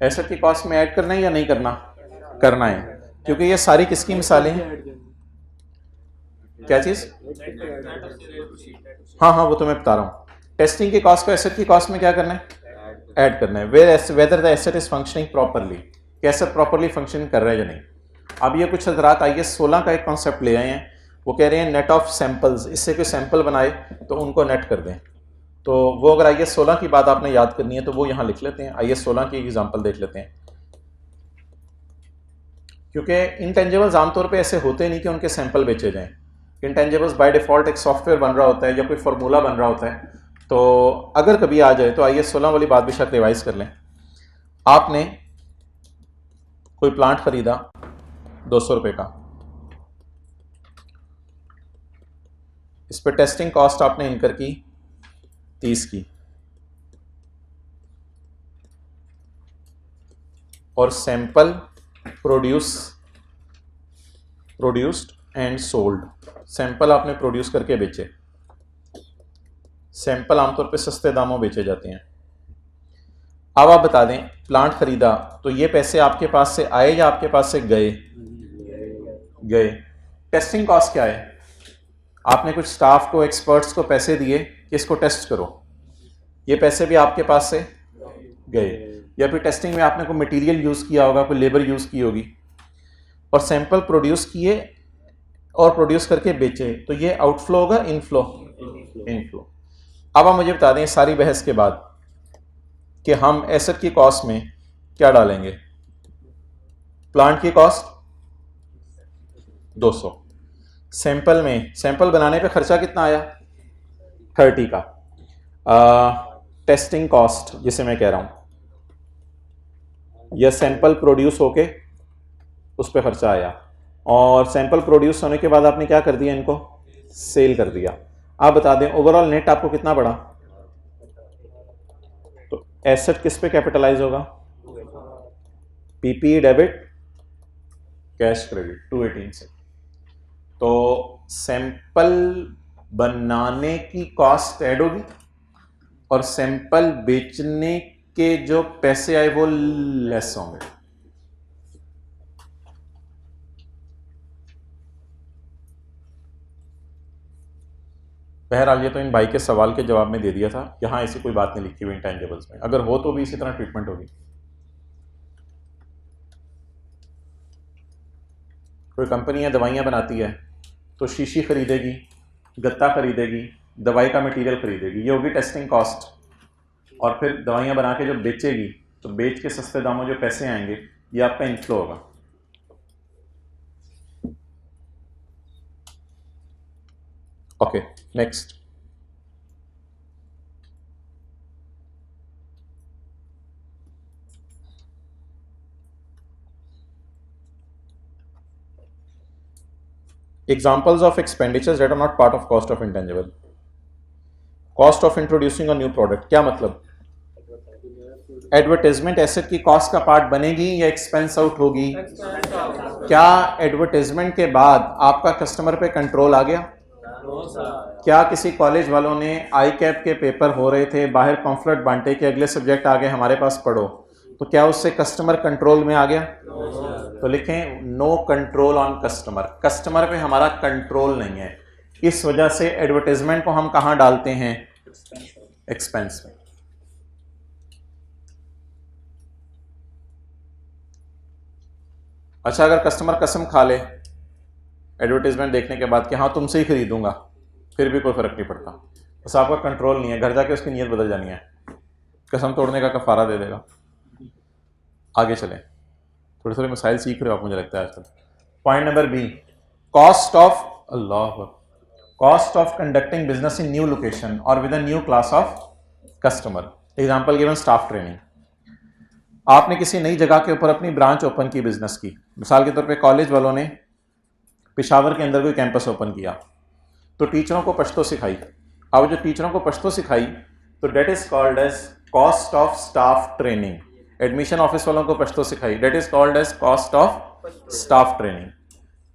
एसेट की कॉस्ट में ऐड करना है या नहीं करना? करना है, क्योंकि ये सारी किसकी मिसालें हैं? क्या चीज़? हाँ हाँ, वो तो मैं बता रहा हूँ। टेस्टिंग की कॉस्ट को एसेट की कॉस्ट में क्या करना है? ऐड करना है। Whether the asset is functioning properly, कि एसेट प्रॉपरली फंक्शन कर रहा है या नहीं। अब ये कुछ हजरात IAS 16 का एक कॉन्सेप्ट ले आए हैं, वो कह रहे हैं नेट ऑफ सैंपल्स, इससे कोई सैंपल बनाए तो उनको नेट कर दें। तो वो अगर IAS 16 की बात आपने याद करनी है तो वो यहाँ लिख लेते हैं, IAS 16 की एग्जाम्पल देख लेते हैं। क्योंकि इंटेंजिबल्स आमतौर पे ऐसे होते नहीं कि उनके सैंपल बेचे जाएं। इंटेंजिबल्स बाय डिफ़ॉल्ट एक सॉफ्टवेयर बन रहा होता है या कोई फार्मूला बन रहा होता है, तो अगर कभी आ जाए तो IAS 16 वाली बात भी शायद रिवाइज कर लें। आपने कोई प्लांट खरीदा 200 रुपये का, इस पर टेस्टिंग कॉस्ट आपने इनकर की 30 की, और sample produced and sold, sample आपने प्रोड्यूस करके बेचे। सैंपल आमतौर पे सस्ते दामों बेचे जाते हैं। अब आप बता दें, प्लांट खरीदा तो ये पैसे आपके पास से आए या आपके पास से गए? गए। टेस्टिंग कॉस्ट क्या है? आपने कुछ स्टाफ को, एक्सपर्ट्स को पैसे दिए कि इसको टेस्ट करो, ये पैसे भी आपके पास से गए। या फिर टेस्टिंग में आपने कोई मटेरियल यूज़ किया होगा, कोई लेबर यूज़ की होगी, और सैंपल प्रोड्यूस किए और प्रोड्यूस करके बेचे, तो ये आउटफ्लो होगा इनफ्लो? इनफ्लो। अब आप मुझे बता दें सारी बहस के बाद कि हम एसेट की कॉस्ट में क्या डालेंगे? प्लांट की कॉस्ट 200, सैंपल में, सैंपल बनाने पे खर्चा कितना आया? 30 का। टेस्टिंग कॉस्ट जिसे मैं कह रहा हूं, यह सैंपल प्रोड्यूस होके उस पर खर्चा आया, और सैंपल प्रोड्यूस होने के बाद आपने क्या कर दिया? इनको सेल कर दिया। आप बता दें ओवरऑल नेट आपको कितना पड़ा? तो एसेट किस पे कैपिटलाइज होगा? PPE डेबिट, कैश क्रेडिट 218 से। तो सैंपल बनाने की कॉस्ट ऐड होगी और सैंपल बेचने के जो पैसे आए वो लेस होंगे। बहरहाल ये तो इन भाई के सवाल के जवाब में दे दिया था, यहाँ ऐसी कोई बात नहीं लिखी हुई इंटेंजिबल्स में, अगर हो तो भी इसी तरह ट्रीटमेंट होगी। कोई कंपनी है दवाइयाँ बनाती है तो शीशी खरीदेगी, गत्ता खरीदेगी, दवाई का मटेरियल खरीदेगी, ये होगी टेस्टिंग कॉस्ट, और फिर दवाइयाँ बना के जब बेचेगी तो बेच के सस्ते दामों जो पैसे आएंगे ये आपका इनफ्लो होगा। Okay next, examples of expenditures that are not part of cost of intangible. Cost of introducing a new product, क्या मतलब? एडवर्टाइजमेंट एसेट की कॉस्ट का पार्ट बनेगी या एक्सपेंस आउट होगी? क्या एडवर्टाइजमेंट के बाद आपका कस्टमर पे कंट्रोल आ गया? क्या किसी कॉलेज वालों ने आई कैप के पेपर हो रहे थे, बाहर पॉम्फलेट बांटे के अगले सब्जेक्ट आगे हमारे पास पढ़ो, तो क्या उससे कस्टमर कंट्रोल में आ गया? तो लिखें no control on customer, customer पे हमारा कंट्रोल नहीं है। इस वजह से एडवर्टाइजमेंट को हम कहां डालते हैं? एक्सपेंस में। अच्छा, अगर कस्टमर कसम खा ले एडवर्टाइजमेंट देखने के बाद कि हाँ तुमसे ही खरीदूंगा, फिर भी कोई फर्क नहीं पड़ता, बस आपका कंट्रोल नहीं है, घर जाके उसकी नीयत बदल जानी है, कसम तोड़ने का कफारा दे देगा। आगे चलें, थोड़े थोड़े मसाइल सीख रहे हो आप, मुझे लगता है आजकल। Point number B, cost of conducting business in new location और with a new class of customer. Example given, staff training. आपने किसी नई जगह के ऊपर अपनी ब्रांच ओपन की बिजनेस की, मिसाल के तौर पे कॉलेज वालों ने पेशावर के अंदर कोई कैंपस ओपन किया तो टीचरों को पश्तो सिखाई। अब जो टीचरों को पश्तो सिखाई तो that is called as cost of staff training. Admission office वालों को पश्तो सिखाई, that is called as cost of staff training.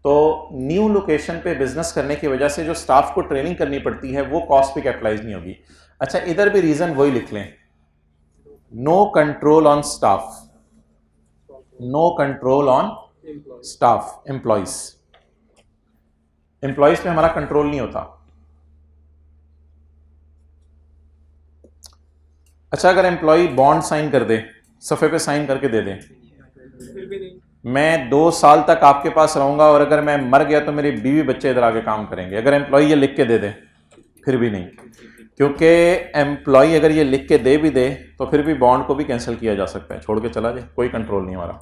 तो न्यू लोकेशन पे बिजनेस करने की वजह से जो स्टाफ को ट्रेनिंग करनी पड़ती है वो कॉस्ट पे कैपिटलाइज नहीं होगी। अच्छा, इधर भी रीजन वही लिख लें, no control on staff, no control on staff, employees पे हमारा कंट्रोल नहीं होता। अच्छा, अगर एम्प्लॉय बॉन्ड साइन कर दे, सफ़े पे साइन करके दे दे, मैं 2 साल तक आपके पास रहूंगा और अगर मैं मर गया तो मेरी बीवी बच्चे इधर आके काम करेंगे, अगर एम्प्लॉय ये लिख के दे दे, फिर भी नहीं, क्योंकि एम्प्लॉय अगर ये लिख के दे भी दे तो फिर भी बॉन्ड को भी कैंसिल किया जा सकता है, छोड़ के चला जाए, कोई कंट्रोल नहीं हमारा।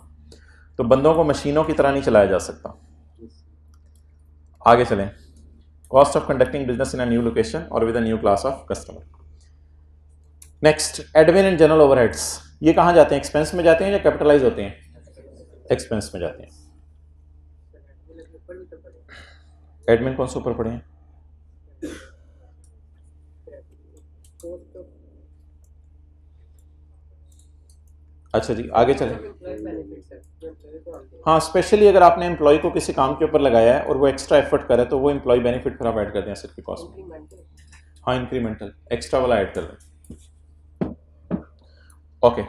तो बंदों को मशीनों की तरह नहीं चलाया जा सकता। आगे चलें, cost of conducting business in a new location और with a new class of customer. Next, admin and general overheads, ये कहाँ जाते हैं? एक्सपेंस में जाते हैं या कैपिटलाइज होते हैं? एक्सपेंस में जाते हैं। एडमिन कौन से ऊपर पढ़े हैं? अच्छा जी, आगे चलें। हाँ, स्पेशली अगर आपने एम्प्लॉय को किसी काम के ऊपर लगाया है और वो एक्स्ट्रा एफर्ट करे तो वो एम्प्लॉय बेनिफिट फिर आप ऐड कर दें एसेट की कॉस्ट में। हाँ, इंक्रीमेंटल एक्स्ट्रा वाला ऐड कर दें। ओके,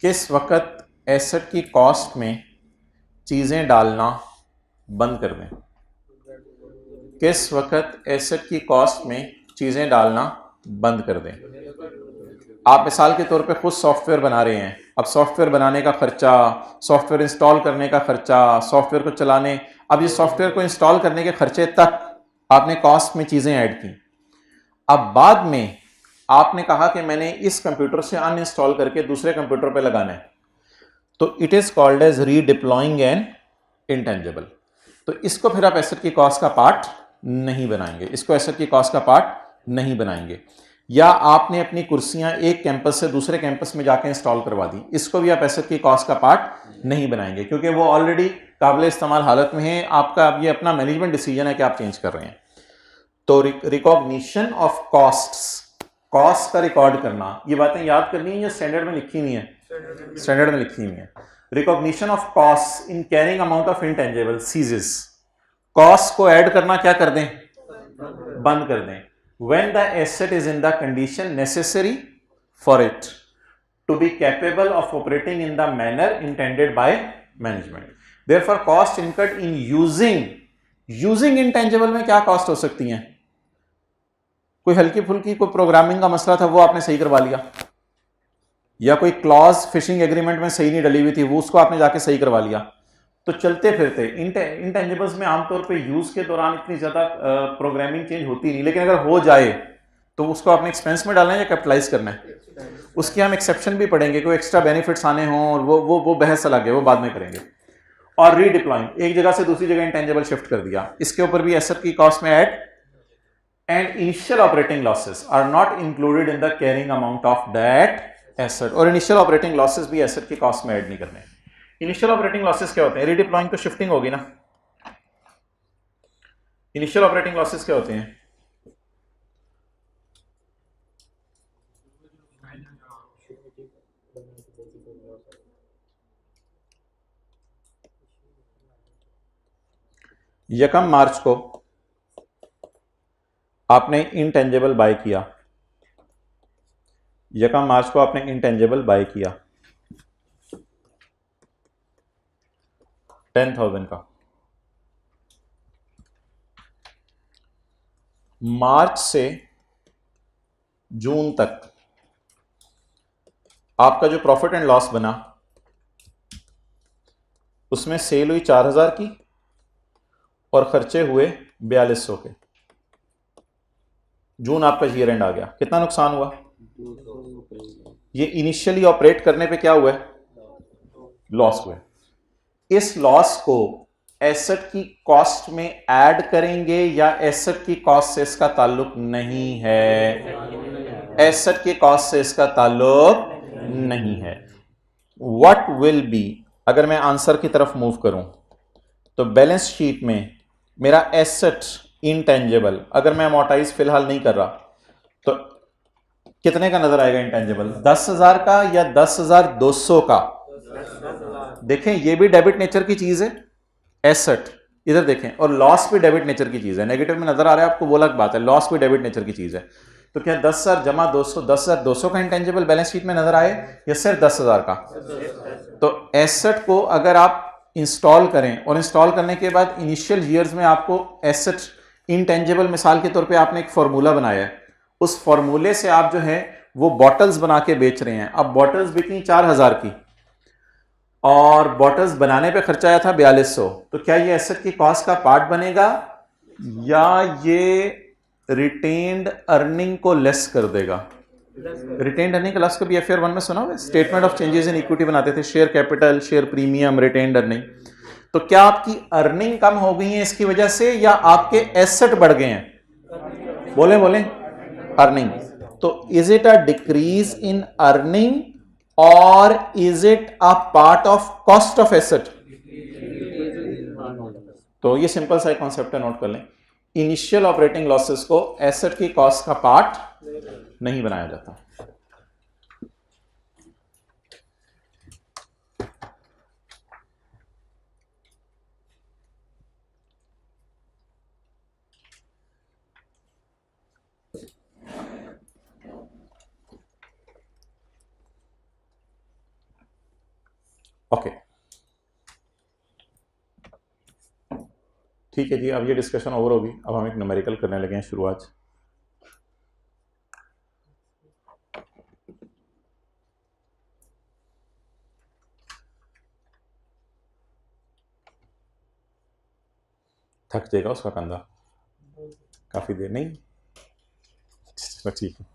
किस वक्त एसेट की कॉस्ट में चीज़ें डालना बंद कर दें? किस वक्त एसेट की कॉस्ट में चीज़ें डालना बंद कर दें? आप मिसाल के तौर पे खुद सॉफ्टवेयर बना रहे हैं, अब सॉफ्टवेयर बनाने का खर्चा, सॉफ्टवेयर इंस्टॉल करने का खर्चा, सॉफ्टवेयर को चलाने, अब ये सॉफ्टवेयर को इंस्टॉल करने के खर्चे तक आपने कॉस्ट में चीज़ें ऐड की। अब बाद में आपने कहा कि मैंने इस कंप्यूटर से अनइंस्टॉल करके दूसरे कंप्यूटर पे लगाना है, तो it is called as redeploying an intangible. तो इसको फिर आप एसेट की कॉस्ट का पार्ट नहीं बनाएंगे, इसको एसेट की कॉस्ट का पार्ट नहीं बनाएंगे। या आपने अपनी कुर्सियां एक कैंपस से दूसरे कैंपस में जाके इंस्टॉल करवा दी, इसको भी आप एसेट की कॉस्ट का पार्ट नहीं बनाएंगे, क्योंकि वो ऑलरेडी काबिल इस्तेमाल हालत में है। आपका अब ये अपना मैनेजमेंट डिसीजन है कि आप चेंज कर रहे हैं। तो रिकॉग्निशन ऑफ कॉस्ट्स, कॉस्ट का रिकॉर्ड करना, ये बातें याद करनी है या स्टैंडर्ड में लिखी हुई है? स्टैंडर्ड में लिखी हुई है। Recognition of cost in carrying amount of intangible ceases, cost को ऐड करना क्या कर दें? बंद कर दें। When the asset is in the condition necessary for it to be capable of operating in the manner intended by management. Therefore, cost incurred in using intangible में क्या कॉस्ट हो सकती हैं? कोई हल्की फुल्की कोई प्रोग्रामिंग का मसला था वो आपने सही करवा लिया, या कोई क्लॉज फिशिंग एग्रीमेंट में सही नहीं डली हुई थी वो उसको आपने जाके सही करवा लिया। तो चलते फिरते इंटेंजिबल्स में आमतौर पे यूज के दौरान इतनी ज्यादा प्रोग्रामिंग चेंज होती नहीं, लेकिन अगर हो जाए तो उसको आपने एक्सपेंस में डालना है या कैपिटलाइज करना है? उसकी हम एक्सेप्शन भी पढ़ेंगे, कोई एक्स्ट्रा बेनिफिट्स आने हों और वो बहस अलग है, वो बाद में करेंगे। और रीडिप्लॉइंग, एक जगह से दूसरी जगह इंटेंजिबल शिफ्ट कर दिया, इसके ऊपर भी एसेट की कॉस्ट में add. And initial operating losses are not included in the carrying amount of that asset, और इनिशियल ऑपरेटिंग लॉसेस भी एसेट की कॉस्ट में ऐड नहीं करने। इनिशियल ऑपरेटिंग लॉसेस क्या होते हैं? रीडिप्लॉइंग तो शिफ्टिंग होगी ना। इनिशियल ऑपरेटिंग लॉसेस क्या होते हैं? यकम मार्च को आपने इंटेंजिबल बाय किया, यकम मार्च को आपने इंटेंजिबल बाय किया 10,000 का। मार्च से जून तक आपका जो प्रॉफिट एंड लॉस बना उसमें सेल हुई 4,000 की और खर्चे हुए 4,200 के। जून आपका ईयर एंड आ गया, कितना नुकसान हुआ? ये इनिशियली ऑपरेट करने पे क्या हुआ है? लॉस हुआ। इस लॉस को एसेट की कॉस्ट में ऐड करेंगे या एसेट की कॉस्ट से इसका ताल्लुक नहीं है? एसेट की कॉस्ट से इसका ताल्लुक नहीं है। व्हाट विल बी, अगर मैं आंसर की तरफ मूव करूं तो बैलेंस शीट में मेरा एसेट इंटेंजिबल, अगर मैं अमोर्टाइज फिलहाल नहीं कर रहा तो कितने का नजर आएगा इंटेंजिबल? 10,000 का या 10,200 का? देखें ये भी डेबिट नेचर की चीज है एसेट, इधर देखें, और लॉस भी डेबिट नेचर की चीज है। नेगेटिव में नजर आ रहा है आपको, वो अलग बात है, लॉस भी डेबिट नेचर की चीज है। तो क्या 10,000 जमा 200, 10,200 का इंटेंजिबल बैलेंस शीट में नजर आए या सिर्फ 10,000 का? तो एसेट को अगर आप इंस्टॉल करें और इंस्टॉल करने के बाद इनिशियल ईयर्स में आपको एसेट इंटेंजिबल, मिसाल के तौर पे आपने एक फॉर्मूला बनाया है, उस फॉर्मूले से आप जो है वो बॉटल्स बना के बेच रहे हैं। अब बॉटल्स बिकनी 4,000 की और बॉटल्स बनाने पे खर्चा आया था 4,200, तो क्या ये एसेट की कॉस्ट का पार्ट बनेगा या ये रिटेन्ड अर्निंग को लेस कर देगा? रिटेन्ड अर्निंग का लॉस कभी FR 1 में सुना होगा? Statement of changes in equity बनाते थे, share capital, share premium, retained earning. तो क्या आपकी अर्निंग कम हो गई है इसकी वजह से या आपके एसेट बढ़ गए हैं? बोले बोले अर्निंग। तो is it a decrease in earning और is it a part of cost of asset? तो ये सिंपल सा कॉन्सेप्ट है, नोट कर लें। इनिशियल ऑपरेटिंग लॉसेस को एसेट की कॉस्ट का पार्ट नहीं बनाया जाता। ओके ठीक है जी, अब ये डिस्कशन ओवर होगी। अब हम एक न्यूमेरिकल करने लगे हैं शुरुआत। थक जाएगा उसका कंधा, काफी देर नहीं, ठीक है,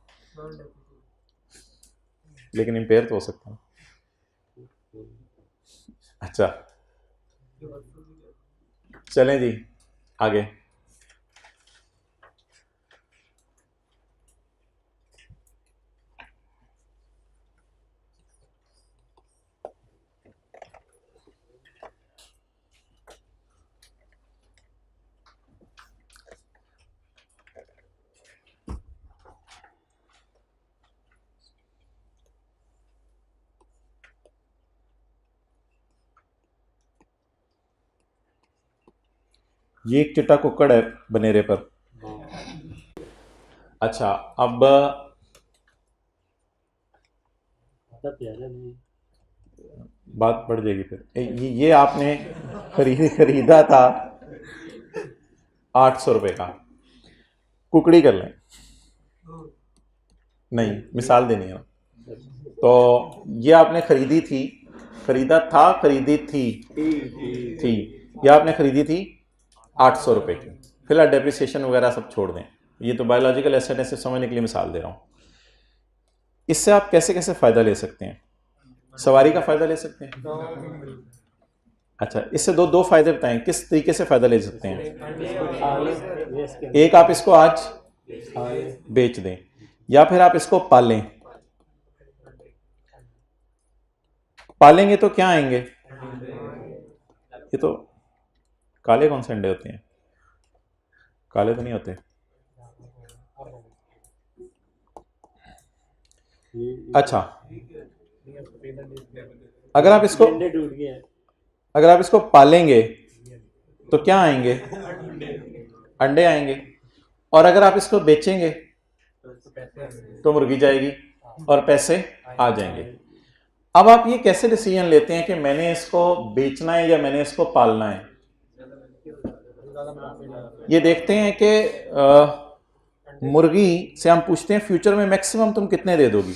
लेकिन इम्पेयर तो हो सकता है। अच्छा चलें जी आगे। ये एक चिट्टा कुक्कड़ है बनेरे पर। अच्छा अब तब प्यारा नहीं। बात बढ़ जाएगी फिर। ये आपने खरीदा था 800 रुपये का, कुकड़ी कर लें, नहीं मिसाल देनी है। तो ये आपने खरीदी थी, खरीदा था, खरीदी थी ये आपने खरीदी थी 800 रुपये की। फिलहाल डेप्रिसिएशन वगैरह सब छोड़ दें, ये तो बायोलॉजिकल एसेट है, सिर्फ समझने के लिए मिसाल दे रहा हूँ। इससे आप कैसे कैसे फ़ायदा ले सकते हैं? सवारी का फ़ायदा ले सकते हैं। अच्छा, इससे दो फ़ायदे बताएं, किस तरीके से फ़ायदा ले सकते हैं। एक, आप इसको आज बेच दें, या फिर आप इसको पालें। पालेंगे तो क्या आएंगे? ये तो काले कौन से अंडे होते हैं? काले तो नहीं होते। अच्छा, अगर आप इसको पालेंगे तो क्या आएंगे? अंडे आएंगे। और अगर आप इसको बेचेंगे तो मुर्गी जाएगी और पैसे आ जाएंगे। अब आप ये कैसे डिसीजन लेते हैं कि मैंने इसको बेचना है या मैंने इसको पालना है? ये देखते हैं कि मुर्गी से हम पूछते हैं फ्यूचर में मैक्सिमम तुम कितने दे दोगी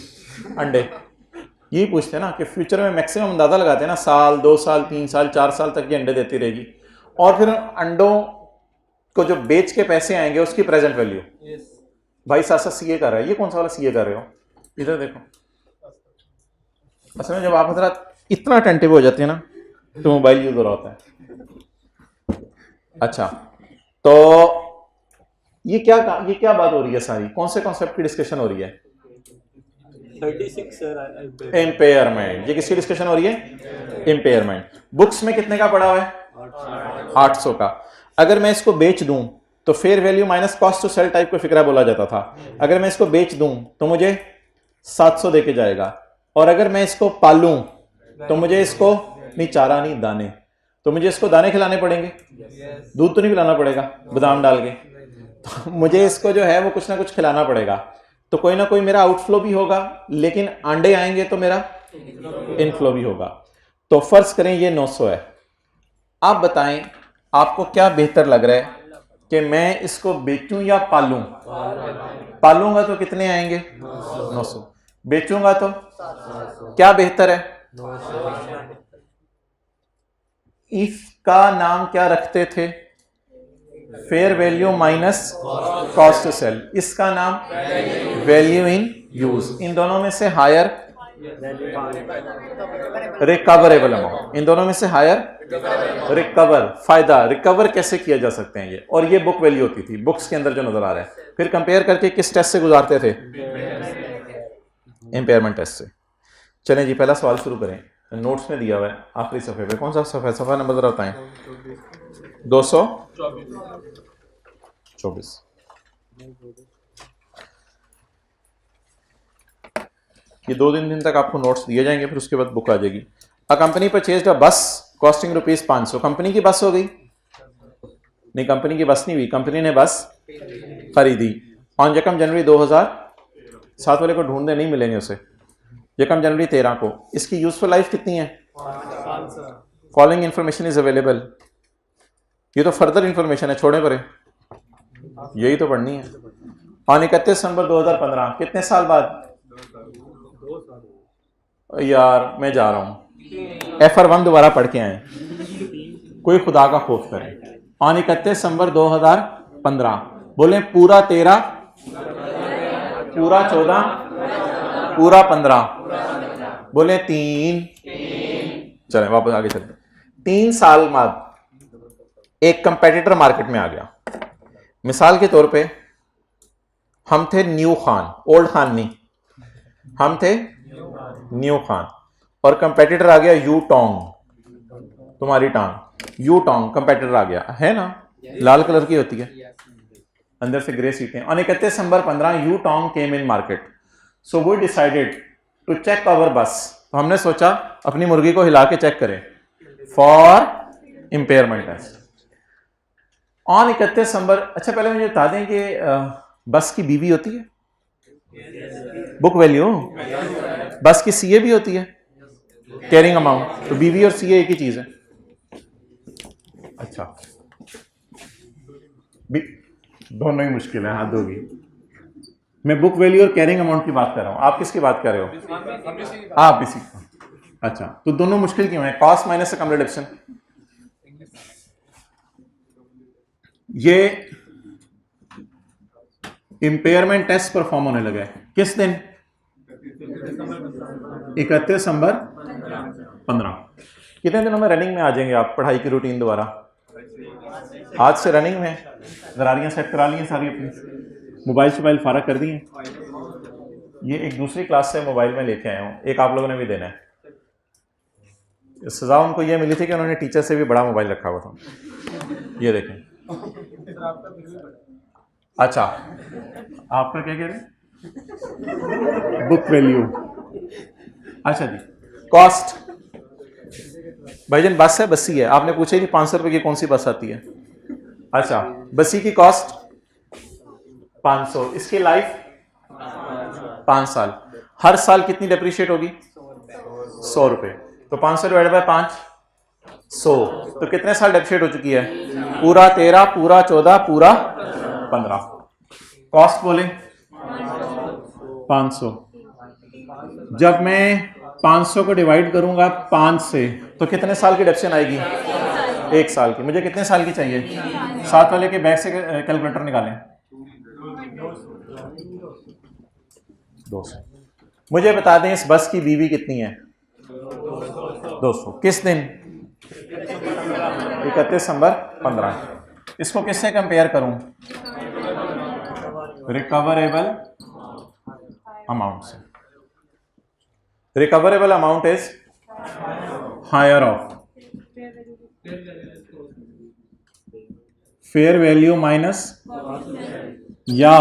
अंडे, यही पूछते हैं ना, कि फ्यूचर में मैक्सिमम अंदाजा लगाते हैं ना, साल, 2 साल, 3 साल, 4 साल तक ये अंडे देती रहेगी। और फिर अंडों को जो बेच के पैसे आएंगे उसकी प्रेजेंट वैल्यू। भाई साथ साथ सीए कर रहा है, ये कौन सा वाला सीए कर रहे हो? इधर देखो। असल में जब आप हजरात इतना अटेंटिव हो जाते हैं ना तो मोबाइल यूज हो रहा होता है। अच्छा, तो ये क्या बात हो रही है सारी? कौन से कॉन्सेप्ट की डिस्कशन हो रही है? 36 सर। इम्पेयरमेंट। ये किसकी डिस्कशन हो रही है? इम्पेयरमेंट। बुक्स में कितने का पड़ा हुआ है? 800 का। अगर मैं इसको बेच दूं तो fair value minus cost to sell type का फिक्रा बोला जाता था। अगर मैं इसको बेच दूं तो मुझे 700 दे के जाएगा, और अगर मैं इसको पालूं तो मुझे इसको नहीं चारा नहीं दाने, तो मुझे इसको दाने खिलाने पड़ेंगे, दूध तो नहीं पिलाना पड़ेगा बादाम डाल के, तो मुझे इसको जो है वो कुछ ना कुछ खिलाना पड़ेगा। तो कोई ना कोई मेरा आउटफ्लो भी होगा, लेकिन अंडे आएंगे तो मेरा इनफ्लो भी होगा। तो फर्ज करें ये 900 है। आप बताएं आपको क्या बेहतर लग रहा है कि मैं इसको बेचूं या पालूं? पालूंगा तो कितने आएंगे? 900। बेचूंगा तो क्या बेहतर है? इसका नाम क्या रखते थे? Fair value minus cost to sell. इसका नाम वैल्यू इन यूज। इन दोनों में से हायर रिकवरेबल अमाउंट। इन दोनों में से हायर रिकवर, फायदा रिकवर कैसे किया जा सकते हैं ये। और ये बुक वैल्यू होती थी, बुक्स के अंदर जो नजर आ रहा है। फिर कंपेयर करके किस टेस्ट से गुजारते थे? इम्पेयरमेंट टेस्ट से। चलें जी, पहला सवाल शुरू करें। नोट्स में दिया हुआ है आखिरी सफ़े पे। कौन सा सफ़ा है? सफ़ा नंबर बताएं। 224। ये 2 दिन तक आपको नोट्स दिए जाएंगे, फिर उसके बाद बुक आ जाएगी। अ कंपनी परचेज्ड अ बस कॉस्टिंग ₹500। कंपनी की बस हो गई? नहीं, कंपनी की बस नहीं हुई, कंपनी ने बस खरीदी। ऑन यकम जनवरी 2007 वाले को ढूंढने नहीं मिलेंगे उसे। यकम जनवरी 13 को। इसकी यूजफुल लाइफ कितनी है? Following information is available. ये तो फर्दर इंफॉर्मेशन है, छोड़े परे, यही तो पढ़नी है। ऑन 31 दिसंबर 2015, कितने साल बाद? यार मैं जा रहा हूं, FR1 दोबारा पढ़ के आए, कोई खुदा का खौफ करें। ऑन 31 दिसंबर 2015, बोले पूरा 13, पूरा 14, पूरा 15, बोले 3। चलें वापस आगे चलते। 3 साल बाद एक कंपेटिटर मार्केट में आ गया। मिसाल के तौर पे हम थे न्यू खान, ओल्ड खान नहीं, हम थे न्यू खान, और कंपेटिटर आ गया यू टोंग, तुम्हारी टांग। यू टोंग कंपेटिटर आ गया है ना, लाल कलर की होती है, अंदर से ग्रे सीटें। On 31 December 15 Yutong came in market, so we decided to check our bus. तो हमने सोचा अपनी मुर्गी को हिला के चेक करें फॉर इंपेयरमेंट टेस्ट। ऑन 31 दिसंबर, अच्छा पहले मुझे बता दें कि बस की बीवी होती है बुक वैल्यू। बस की सीए भी होती है कैरिंग अमाउंट, तो बीवी और सीए एक ही चीज है। अच्छा दोनों ही मुश्किल है, हाथ होगी। मैं बुक वैल्यू और कैरिंग अमाउंट की बात कर रहा हूं, आप किसकी बात कर रहे हो? आप इसी। अच्छा तो दोनों मुश्किल क्यों है? कॉस्ट माइनस से कम रिडक्शन। ये इंपेयरमेंट टेस्ट परफॉर्म होने लगा है किस दिन? 31 दिसंबर 15। कितने दिनों में रनिंग में आ जाएंगे आप पढ़ाई की रूटीन दोबारा? आज से रनिंग में। गरारियां सेट करा ली हैं सारी अपनी, मोबाइल शोबाइल फारग कर दिए। ये एक दूसरी क्लास से मोबाइल में लेके आया हूँ, एक आप लोगों ने भी देना है। सजा उनको ये मिली थी कि उन्होंने टीचर से भी बड़ा मोबाइल रखा हुआ था। ये देखें। अच्छा आपका क्या कह रहे हैं? Book value. अच्छा जी कॉस्ट। भाईजान बस है, बसी है, आपने पूछा कि 500 रुपए की कौन सी बस आती है? अच्छा बसी की कॉस्ट 500, इसकी लाइफ 5 साल। हर साल कितनी डेप्रिशिएट होगी? 100 रुपए। तो 500 डिवाइड बाय 5 100, तो कितने साल डेप्रिशिएट हो चुकी है? पूरा 13, पूरा 14, पूरा 15। कॉस्ट बोले 500। जब मैं 500 को डिवाइड करूंगा 5 से तो कितने साल की डेप्शन आएगी? 1 साल की। मुझे कितने साल की चाहिए? साथ वाले के बैग से कैलकुलेटर निकालें। 200। मुझे बता दें इस बस की बीवी कितनी है? 200। किस दिन? 31 दिसंबर 15। इसको किससे कंपेयर करूं? रिकवरेबल अमाउंट से। Recoverable amount is higher of fair value minus या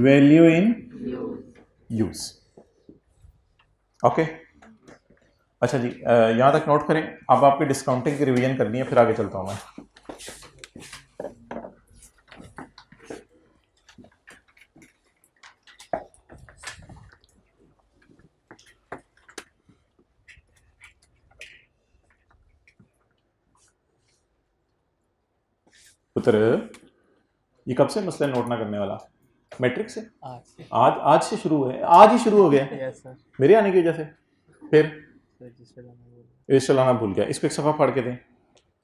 वैल्यू इन यूज। ओके अच्छा जी यहां तक नोट करें। अब आपकी डिस्काउंटिंग की रिवीजन करनी है, फिर आगे चलता हूं मैं। पुत्र ये कब से मसला नोट ना करने वाला? मैट्रिक से? आज से शुरू है, आज ही शुरू हो गया। Yes sir. मेरे आने की वजह से फिर रजिस्टर लाना भूल गया। इसको एक सफा पढ़ के दें,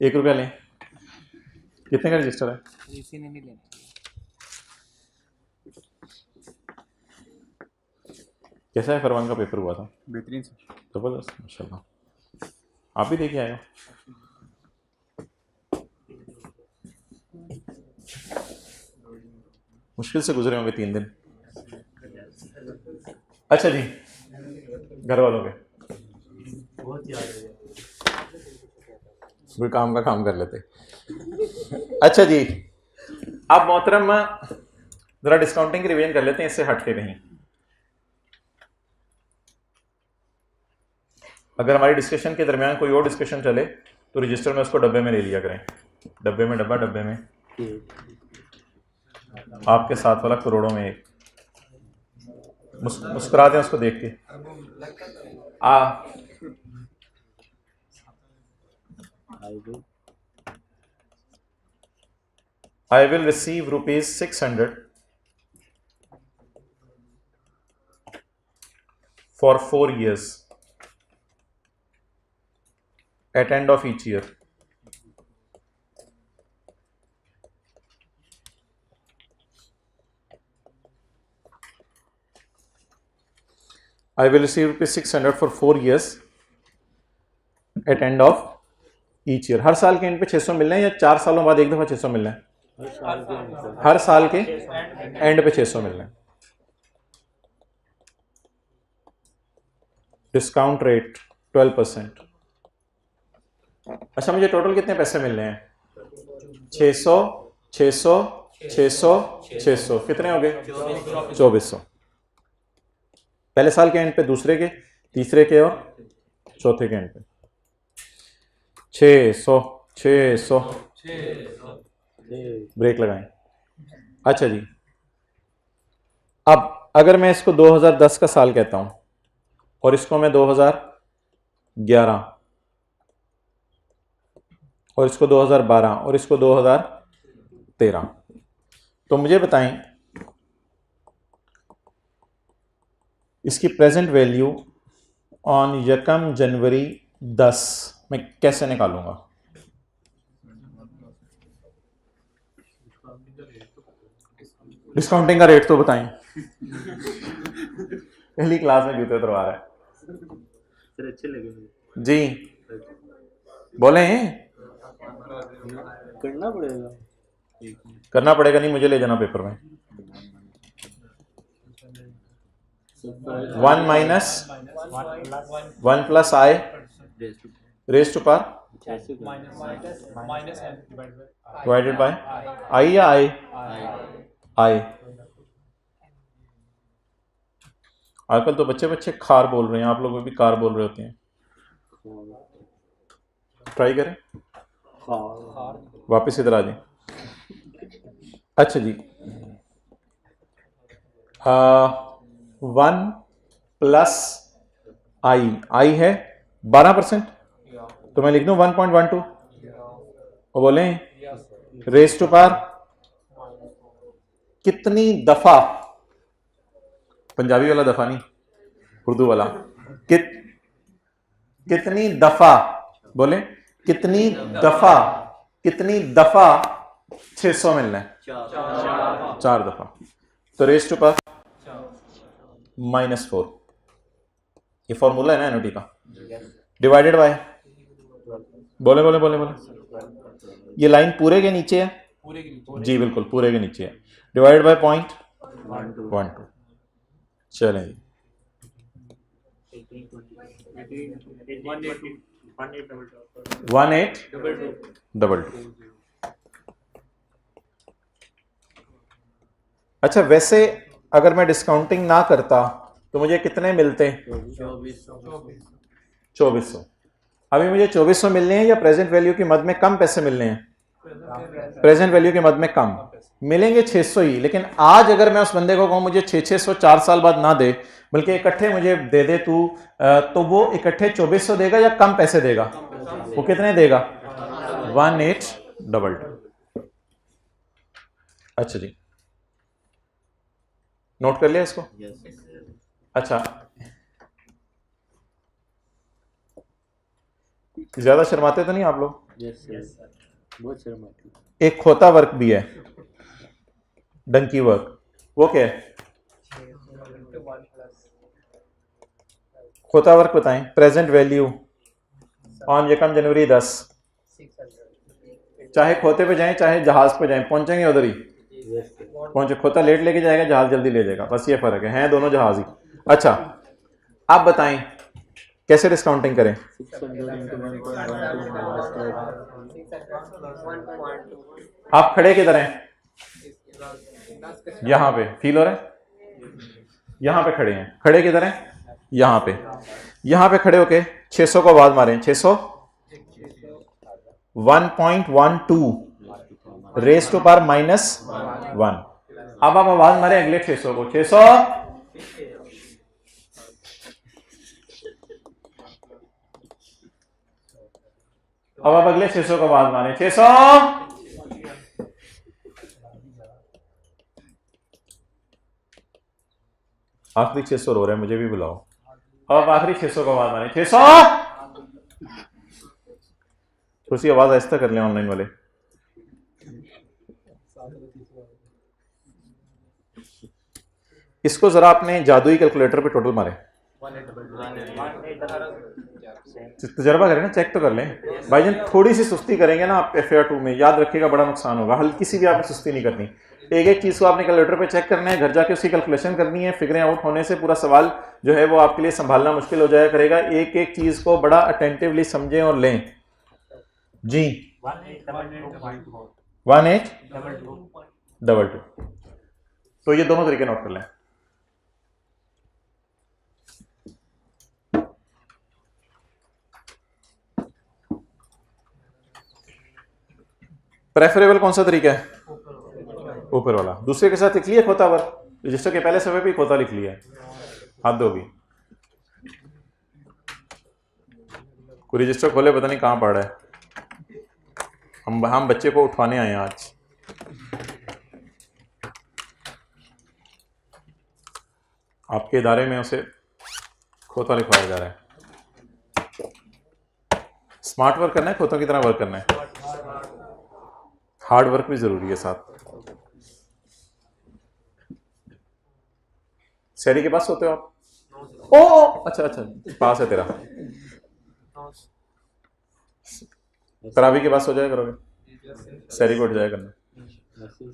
1 रुपया लें। कितने का रजिस्टर है? इसी ने नहीं लेना। कैसा है फरमान का पेपर हुआ था? बेहतरीन सर। जबरदस्त माशाल्लाह। आप भी देखे आए हो? मुश्किल से गुजरे होंगे 3 दिन। अच्छा जी घर वालों के कोई काम का काम कर लेते। अच्छा जी अब मोहतरम जरा डिस्काउंटिंग की रिवीजन कर लेते हैं, इससे हट के कहीं। अगर हमारी डिस्कशन के दरमियान कोई और डिस्कशन चले तो रजिस्टर में उसको डब्बे में ले लिया करें। डब्बे में डब्बा, डब्बे में आपके साथ वाला करोड़ों में एक। मुस्कुरा दें उसको देख के। I will receive rupees 600 for 4 years at end of each year. I will receive rupees 600 for 4 years at end of each year. हर साल के एंड पे 600 मिलना है या 4 सालों बाद एक दफा 600 मिलना है? हर साल के एंड पे 600 मिलना है। Discount rate 12%। अच्छा मुझे टोटल कितने पैसे मिल रहे हैं? 600 600 600 600 कितने हो गए? 2400। पहले साल के एंड पे, दूसरे के, तीसरे के और चौथे के एंड पे 600 600। ब्रेक लगाएं। अच्छा जी अब अगर मैं इसको 2010 का साल कहता हूं और इसको मैं 2011 और इसको 2012 और इसको 2013, तो मुझे बताएं इसकी प्रेजेंट वैल्यू ऑन 1 जनवरी 10 मैं कैसे निकालूंगा? डिस्काउंटिंग का रेट तो बताएं। पहली क्लास में जूते उतरवा रहा है सर, अच्छे लगे मुझे। जी, बोले करना पड़ेगा। करना पड़ेगा नहीं, मुझे ले जाना पेपर में। 1 minus 1 plus i raise to power divided by i या आई आई। आजकल तो बच्चे बच्चे खार बोल रहे हैं, आप लोग भी कार बोल रहे होते हैं। ट्राई करें, वापस इधर आ जाए। अच्छा जी, 1 प्लस आई है 12%, तो मैं लिख दूं 1.12 और बोले रेज टू पार कितनी दफा, पंजाबी वाला दफा नहीं, उर्दू वाला, कितनी दफा, बोले कितनी दफा 600 मिलना है? 4 दफा। तो रेज टू पार -4, ये फॉर्मूला है ना एनओटी का, डिवाइडेड बाय, बोले बोले बोले बोले, ये लाइन पूरे के नीचे है? जी बिल्कुल पूरे के नीचे है। Divided by 0.12। चलें जी, 1822। अच्छा, वैसे अगर मैं डिस्काउंटिंग ना करता तो मुझे कितने मिलते? 2400। अभी मुझे 2400 मिलने हैं या प्रेजेंट वैल्यू की मद में कम पैसे मिलने हैं? प्रेजेंट वैल्यू की मद में कम मिलेंगे, 600 ही। लेकिन आज अगर मैं उस बंदे को कहूं मुझे 600 4 साल बाद ना दे, बल्कि इकट्ठे मुझे दे दे तू, तो वो इकट्ठे 2400 देगा या कम पैसे देगा? वो कितने देगा? 1822। अच्छा जी, नोट कर लिया इसको? अच्छा, ज्यादा शर्माते तो नहीं आप लोग? बहुत शर्माते। एक खोता वर्क भी है, डंकी वर्क, वो क्या है? खोता वर्क बताएं। प्रेजेंट वैल्यू ऑन 1 जनवरी 10, चाहे खोते पे जाएं चाहे जहाज पे जाएं, पहुंचेंगे उधर ही पहुंचे। खोता लेट लेके जाएगा, जहाज जल्दी ले जाएगा, बस ये फर्क है, हैं दोनों जहाज ही। अच्छा, आप बताएं कैसे डिस्काउंटिंग करें? आप खड़े किधर हैं? यहां पे फील हो रहा है? यहां पे खड़े हैं। खड़े किधर हैं? यहां पे। यहां पे खड़े होके 600 को आवाज मारें। 600 1.12 रेज टू पावर -1। अब आप आवाज मारे अगले 600 को। 600 अब आप अगले 600 को आवाज मारे। 600 आखिरी 600 रो रहे हैं, मुझे भी बुलाओ। अब आखिरी 600 को आवाज मारे। 600 थोड़ी सी आवाज आहिस्ता कर लें ऑनलाइन वाले। इसको जरा अपने जादुई कैलकुलेटर पे टोटल मारे, तजर्बा करें ना, चेक तो कर लें भाईजान। थोड़ी सी सुस्ती करेंगे ना आप FAR2 में, याद रखिएगा बड़ा नुकसान होगा। हल्की सी भी आपने सुस्ती नहीं करनी, एक एक चीज को आपने कैलकुलेटर पे चेक करना है, घर जाके उसकी कैलकुलेशन करनी है। फिगरें आउट होने से पूरा सवाल जो है वो आपके लिए संभालना मुश्किल हो जाया करेगा। एक एक चीज को बड़ा अटेंटिवली समझें और लें जी। 1822। तो ये दोनों तरीके नोट कर लें। प्रेफरेबल कौन सा तरीका है? ऊपर वाला। दूसरे के साथ लिख लिया खोता वर्क। रजिस्टर के पहले सफ़े पे खोता लिख लिया है, हाथ दो भी। कोई रजिस्टर खोले पता नहीं कहाँ पड़ा है। हम बच्चे को उठवाने आए हैं आज। आपके इदारे में उसे खोता लिखवाया जा रहा है। स्मार्ट वर्क करना है, खोतों की तरह वर्क करना है। हार्ड वर्क भी जरूरी है साथ। शहरी के पास होते हो आप? ओ अच्छा अच्छा, पास है तेरा। तरावी के पास हो जाया करोगे, शहरी को उठ जाया करना।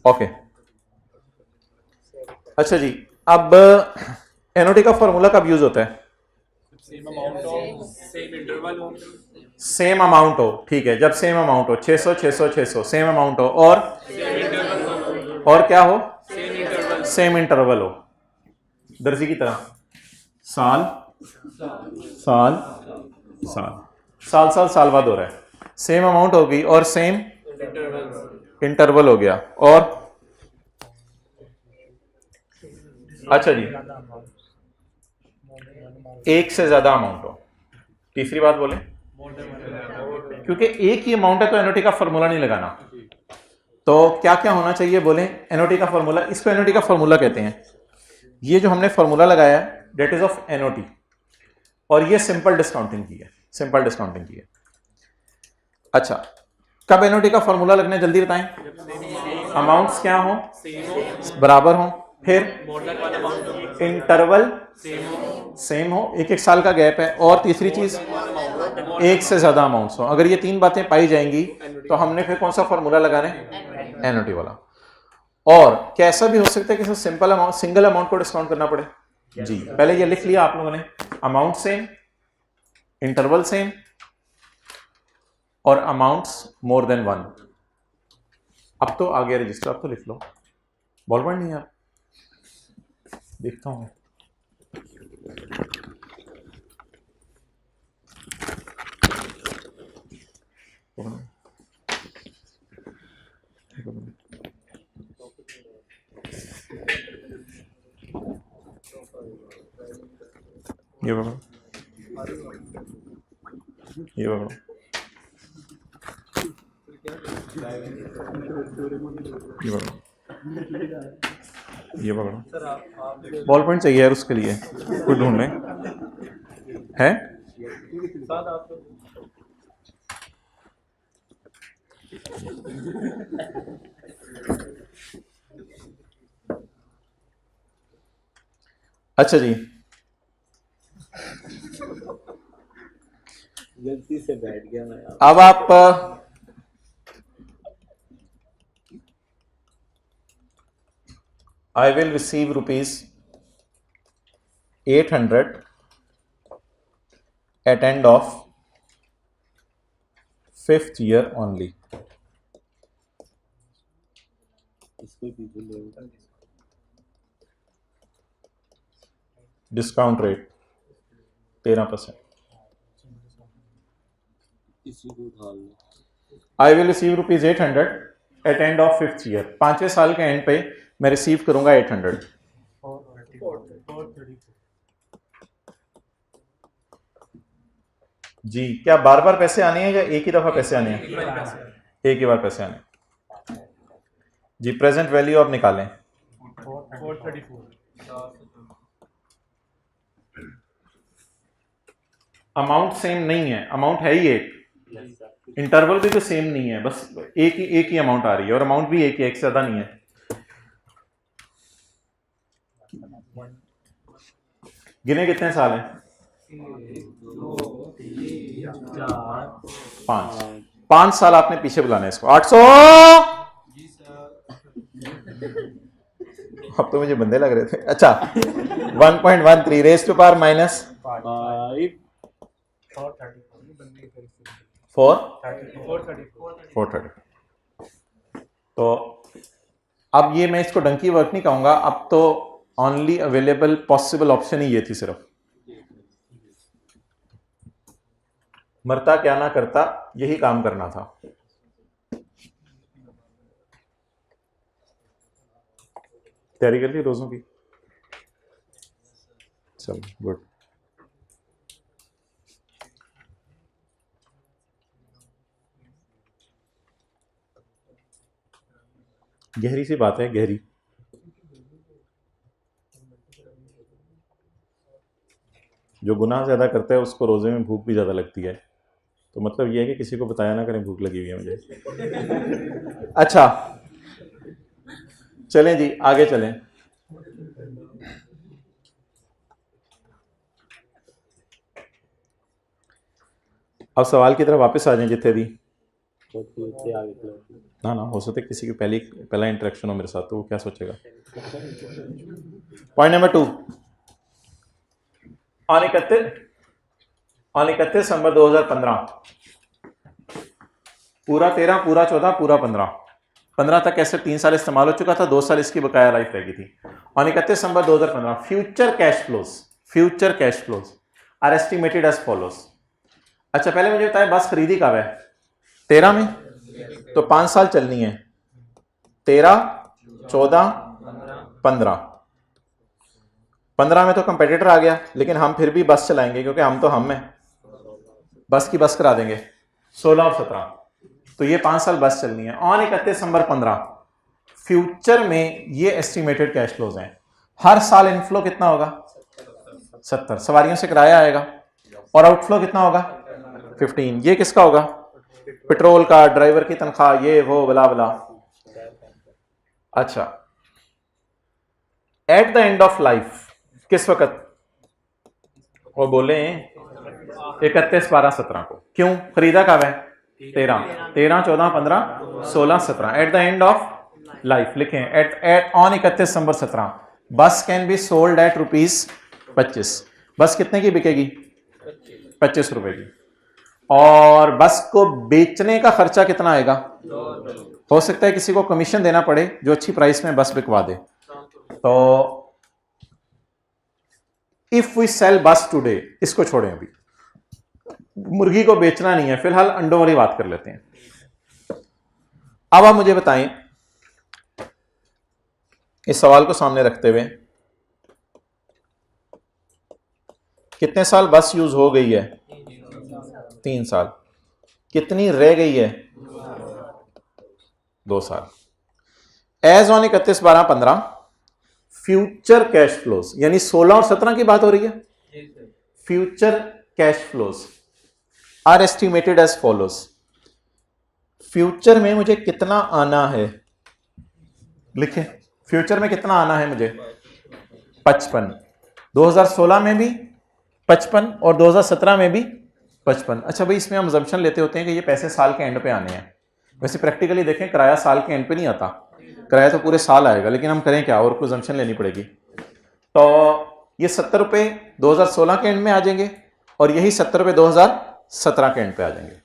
ओके अच्छा जी, अब एनओटी का फॉर्मूला कब यूज होता है? सेम अमाउंट हो, ठीक है। जब सेम अमाउंट हो, 600 600 600 सेम अमाउंट हो, और क्या हो? सेम इंटरवल हो। दर्जी की तरह साल साल साल साल साल साल बाद हो रहा है। सेम अमाउंट होगी और सेम इंटरवल हो गया। और अच्छा जी, एक से ज्यादा अमाउंट हो। तीसरी बात बोले, क्योंकि एक ही अमाउंट है तो एनओटी का फॉर्मूला नहीं लगाना। तो क्या क्या होना चाहिए बोले? एनओटी का फॉर्मूला, इसको एनओटी का फॉर्मूला कहते हैं। ये जो हमने फॉर्मूला लगाया है डेट इज ऑफ एनओटी, और ये सिंपल डिस्काउंटिंग की है, सिंपल डिस्काउंटिंग की है। अच्छा, कब एनओटी का फॉर्मूला लगना है जल्दी बताएं? अमाउंट्स क्या हो? बराबर हो, फिर इंटरवल सेम हो, एक एक साल का गैप है, और तीसरी चीज एक से ज्यादा अमाउंट्स हो। अगर ये तीन बातें पाई जाएंगी तो हमने फिर कौन सा फॉर्मूला लगाना है? एनओटी वाला। और कैसा भी हो सकता है कि सिंपल अमाउंट, सिंगल अमाउंट को डिस्काउंट करना पड़े जी। पहले ये लिख लिया आप लोगों ने, अमाउंट सेम, इंटरवल सेम, और अमाउंट्स मोर देन वन। अब तो आ गया रजिस्टर, अब तो लिख लो। बॉल पॉइंट नहीं है, आप देखता हूं। ये पकड़ो, ये पकड़ो, ये पकड़ो, ये पकड़ो। बॉल पॉइंट चाहिए यार, उसके लिए कोई ढूंढ लें। है अच्छा जी, गलती से बैठ गया मैं। अब आप I will receive rupees 800 at end of 5th year only. इसको पीछे ले Discount rate 13%. इसी को उठा लो। I will receive rupees 800 at end of 5th year. 5वें साल के एंड पे मैं रिसीव करूंगा 800। जी, क्या बार बार पैसे आने हैं या एक ही दफा पैसे आने हैं? एक ही बार पैसे आने हैं जी। प्रेजेंट वैल्यू आप निकालें। 434। अमाउंट सेम नहीं है, अमाउंट है ही एक, इंटरवल भी तो सेम नहीं है, बस एक ही अमाउंट आ रही है, और अमाउंट भी एक ही, एक से ज्यादा नहीं है। गिने कितने साल हैं? 5 साल आपने पीछे बुलाना है इसको। 800। अब तो मुझे बंदे लग रहे थे। अच्छा, 1.13 रेज़ टू पावर माइनस 430। तो अब ये मैं इसको डंकी वर्क नहीं कहूंगा, अब तो ओनली अवेलेबल पॉसिबल ऑप्शन ही ये थी सिर्फ। मरता क्या ना करता, यही काम करना था। तैयारी कर ली रोजों की? चलो गुड। गहरी सी बात है, गहरी। जो गुनाह ज़्यादा करता है उसको रोज़े में भूख भी ज़्यादा लगती है। तो मतलब ये है कि किसी को बताया ना करें भूख लगी हुई है मुझे। अच्छा चलें जी, आगे चलें। अब सवाल की तरफ वापस आ जाएं जितने दी। ना ना हो सकता है किसी की पहला इंटरेक्शन हो मेरे साथ, तो वो क्या सोचेगा। पॉइंट नंबर 2, ऑन 31 दिसंबर 2015, पूरा 13, पूरा 14, पूरा 15 तक कैसे 3 साल इस्तेमाल हो चुका था, 2 साल इसकी बकाया लाइफ रह गई थी। On 31 December 2015 future cash flows are estimated as follows. अच्छा पहले मुझे बताएं बस खरीदी कब है? 13 में, तो 5 साल चलनी है। 13, 14, 15 में तो कंपेटिटर आ गया, लेकिन हम फिर भी बस चलाएंगे क्योंकि हम हैं, बस की बस करा देंगे। 16 और 17, तो ये 5 साल बस चलनी है। ऑन 31 दिसंबर 15 फ्यूचर में ये एस्टिमेटेड कैश फ्लोज हैं। हर साल इनफ्लो कितना होगा? 70। सवारियों से किराया आएगा और आउटफ्लो कितना होगा? 15। ये किसका होगा? पेट्रोल का, ड्राइवर की तनख्वाह, ये वो बला बला। अच्छा at the end of life किस वक्त? वो बोले 31, 12, 17 को। क्यों? खरीदा कब है? 13, 14, 15, 16, 17। At the end of life लिखें एट ऑन 31 दिसंबर 17 बस कैन बी सोल्ड एट ₹25। बस कितने की बिकेगी? 25 रुपए की। और बस को बेचने का खर्चा कितना आएगा? हो सकता है किसी को कमीशन देना पड़े जो अच्छी प्राइस में बस बिकवा दे। तो if we sell bus today, इसको छोड़ें, अभी मुर्गी को बेचना नहीं है, फिलहाल अंडों वाली बात कर लेते हैं। अब आप मुझे बताएं इस सवाल को सामने रखते हुए कितने साल बस यूज हो गई है? 3 साल। कितनी रह गई है? 2 साल। As on 31, 12, 15 future cash flows, यानी 16 और 17 की बात हो रही है। Future cash flows are estimated as follows. फ्यूचर में मुझे कितना आना है? लिखे फ्यूचर में कितना आना है मुझे? 55। 2016 में भी 55 और 2017 में भी 55। अच्छा भाई इसमें हम अजम्पशन लेते होते हैं कि ये पैसे साल के एंड पे आने हैं। वैसे प्रैक्टिकली देखें किराया साल के एंड पे नहीं आता, किराया तो पूरे साल आएगा, लेकिन हम करें क्या, और कोई अजम्पशन लेनी पड़ेगी। तो ये 70 रुपये 2016 के एंड में आ जाएंगे और यही 70 रुपये 2017 के एंड पे आ जाएंगे।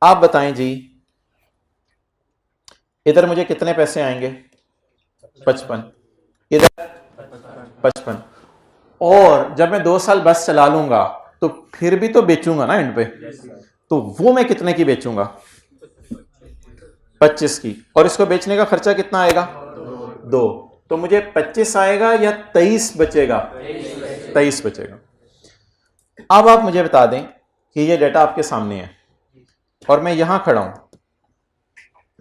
आप बताएं जी इधर मुझे कितने पैसे आएंगे? 55। इधर 55। और जब मैं 2 साल बस चला लूंगा तो फिर भी तो बेचूंगा ना एंड पे, तो वो मैं कितने की बेचूंगा? 25 की। और इसको बेचने का खर्चा कितना आएगा? 2। तो मुझे 25 आएगा या 23 बचेगा? 23 बचेगा। अब आप मुझे बता दें कि ये डेटा आपके सामने है और मैं यहां खड़ा हूं,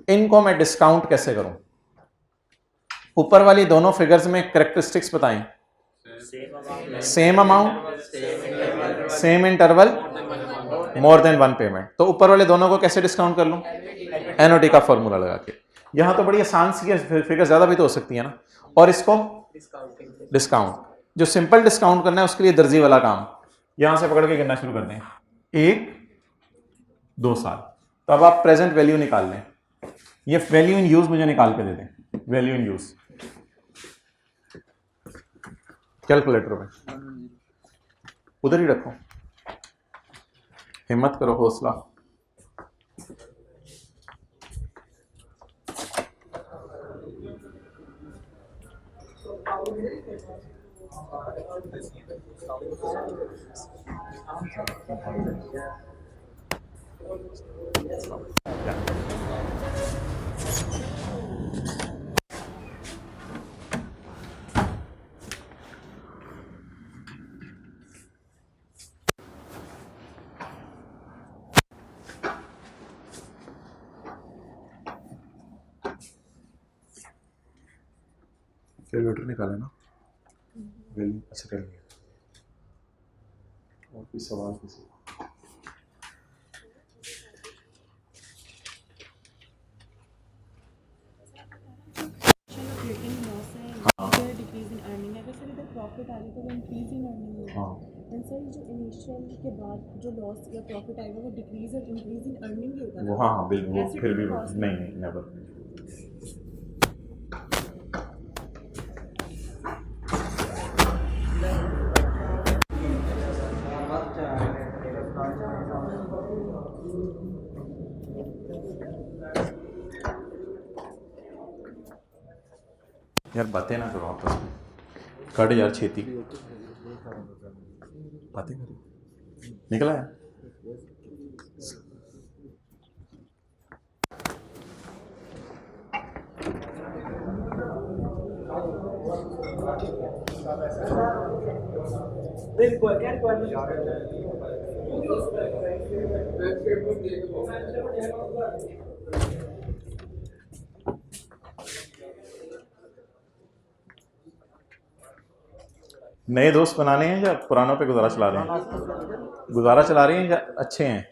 इनको मैं डिस्काउंट कैसे करूं? ऊपर वाली दोनों फिगर्स में कैरेक्टरिस्टिक्स बताएं। Same amount, same interval, more than 1 payment. तो ऊपर वाले दोनों को कैसे डिस्काउंट कर लूं? एनओटी का फॉर्मूला लगा के। यहां तो बड़ी आसान सी फिगर, ज्यादा भी तो हो सकती है ना। और इसको डिस्काउंट, जो सिंपल डिस्काउंट करना है उसके लिए दर्जी वाला काम, यहां से पकड़ के गिनना शुरू कर दें। 1, 2 साल। तो अब आप प्रेजेंट वैल्यू निकाल लें। ये वैल्यू इन यूज मुझे निकाल के दे दें। वैल्यू इन यूज कैलकुलेटर में उधर ही रखो, हिम्मत करो, हौसला। कैलकुलेटर निकाले ना वैल्यू। अच्छा कर लिया। और कोई सवाल किसी? के बाद जो लॉस या प्रॉफिट आएगा वो डिक्रीज और इंक्रीज इन अर्निंग ही होगा वो ना? हाँ बिल्कुल, वो ऐसे फिर भी कोई loss नहीं नेवर। यार बातें ना करो आपस में, कट यार छेती बातें करो। निकला है? नए दोस्त बनाने हैं या पुरानों पे गुजारा चला रहे हैं? गुजारा चला रहे हैं या अच्छे हैं?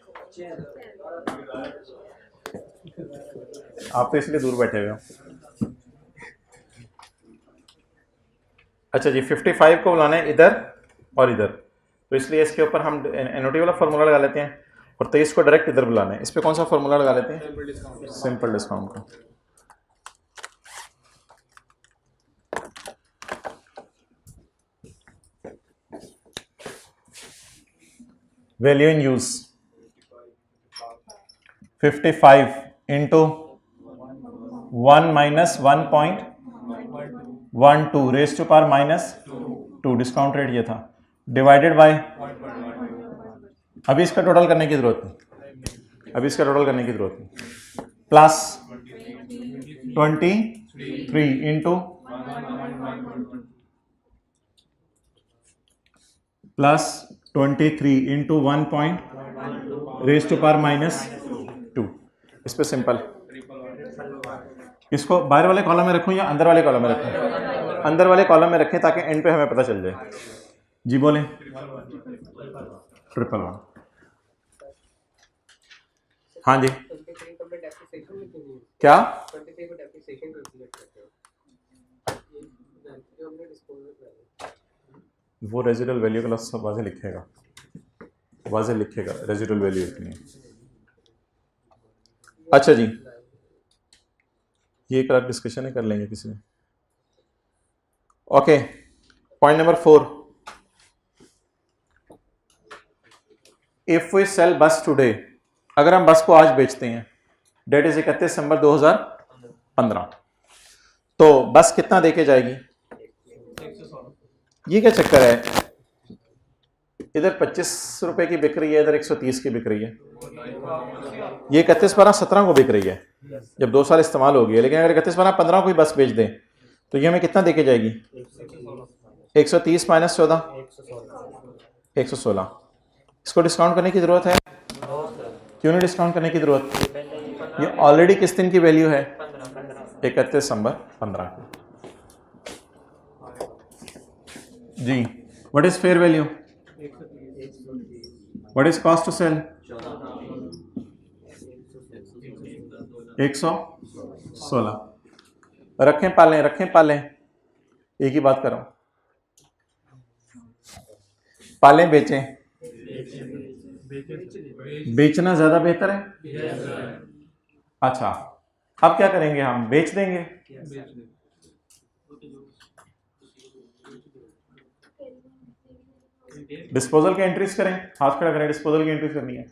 आप तो इसलिए दूर बैठे हुए हो। अच्छा जी, 55 को बुलाना है इधर और इधर, तो इसलिए इसके ऊपर हम एनओटी वाला फार्मूला लगा लेते हैं और 23 को डायरेक्ट इधर बुलाना है। इस पर कौन सा फार्मूला लगा लेते हैं? सिंपल डिस्काउंट का। Value in use 55 into 1 minus 1.12 raise to power -2, discount rate ये था, डिवाइडेड बाय, अभी इसका टोटल करने की जरूरत नहीं, अभी इसका टोटल करने की जरूरत नहीं, plus 23 into plus 23 into 1 raise to power -2। इस पे सिंपल, इसको बाहर वाले कॉलम में रखूं या अंदर वाले कॉलम में रखूं? अंदर वाले कॉलम में रखें ताकि एंड पे हमें पता चल जाए। जी बोलें। 111। हाँ जी क्या? वो रेजिडुअल वैल्यू का लफ्ज़ वाज़े लिखेगा, वाज़े लिखेगा, रेजिडुअल वैल्यू इतनी है। अच्छा जी, ये एक डिस्कशन ही कर लेंगे किसी में। Okay, point number 4, if we sell bus today, अगर हम बस को आज बेचते हैं, डेट इज 31 दिसंबर 2015, तो बस कितना देके जाएगी? ये क्या चक्कर है, इधर 25 रुपए की बिक रही है, इधर 130 की बिक रही है। ये 31/12/17 को बिक रही है जब 2 साल इस्तेमाल हो गया, लेकिन अगर 31/12/15 को ही बस बेच दें तो ये हमें कितना देके जाएगी? 130 - 14 116। इसको डिस्काउंट करने की जरूरत है? क्यों नहीं डिस्काउंट करने की जरूरत? ये ऑलरेडी किस दिन की वैल्यू है? 31 दिसंबर 15 की। जी, what is fair value? What is cost to sell? 116। रखें पालें, रखें पालें, एक ही बात कर रहा हूं, पालें बेचें? बेचना ज्यादा बेहतर है। अच्छा, अब क्या करेंगे? हम बेच देंगे। डिस्पोजल की एंट्रीज करें, हाथ खड़ा करें, डिस्पोजल की एंट्रीज करनी है।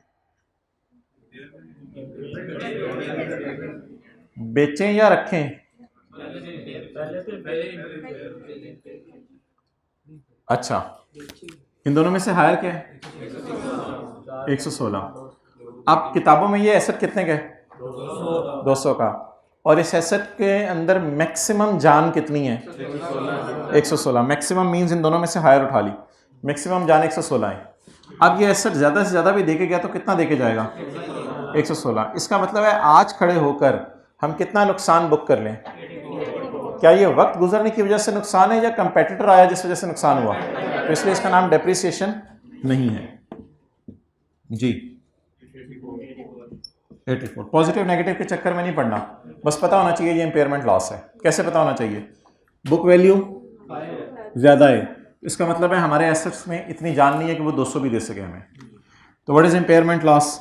बेचें या रखें? अच्छा, इन दोनों में से हायर क्या है? 116। अब किताबों में ये एसेट कितने का है? 200 का, और इस एसेट के अंदर मैक्सिमम जान कितनी है? 116। मैक्सिमम मींस इन दोनों में से हायर उठा ली, मैक्सिमम जान 116 है। अब ये एसेट ज़्यादा से ज़्यादा भी देके गया तो कितना देके जाएगा? 116। इसका मतलब है आज खड़े होकर हम कितना नुकसान बुक कर लें? क्या ये वक्त गुजरने की वजह से नुकसान है या कंपेटिटर आया जिस वजह से नुकसान हुआ, तो इसलिए इसका नाम डेप्रिसिएशन नहीं है जी। 84 पॉजिटिव नेगेटिव के चक्कर में नहीं पड़ना, बस पता होना चाहिए ये इंपेयरमेंट लॉस है। कैसे पता होना चाहिए? बुक वैल्यू ज़्यादा है, इसका मतलब है हमारे एसेट्स में इतनी जान नहीं है कि वो 200 भी दे सके हमें। तो व्हाट इज इंपेयरमेंट लॉस?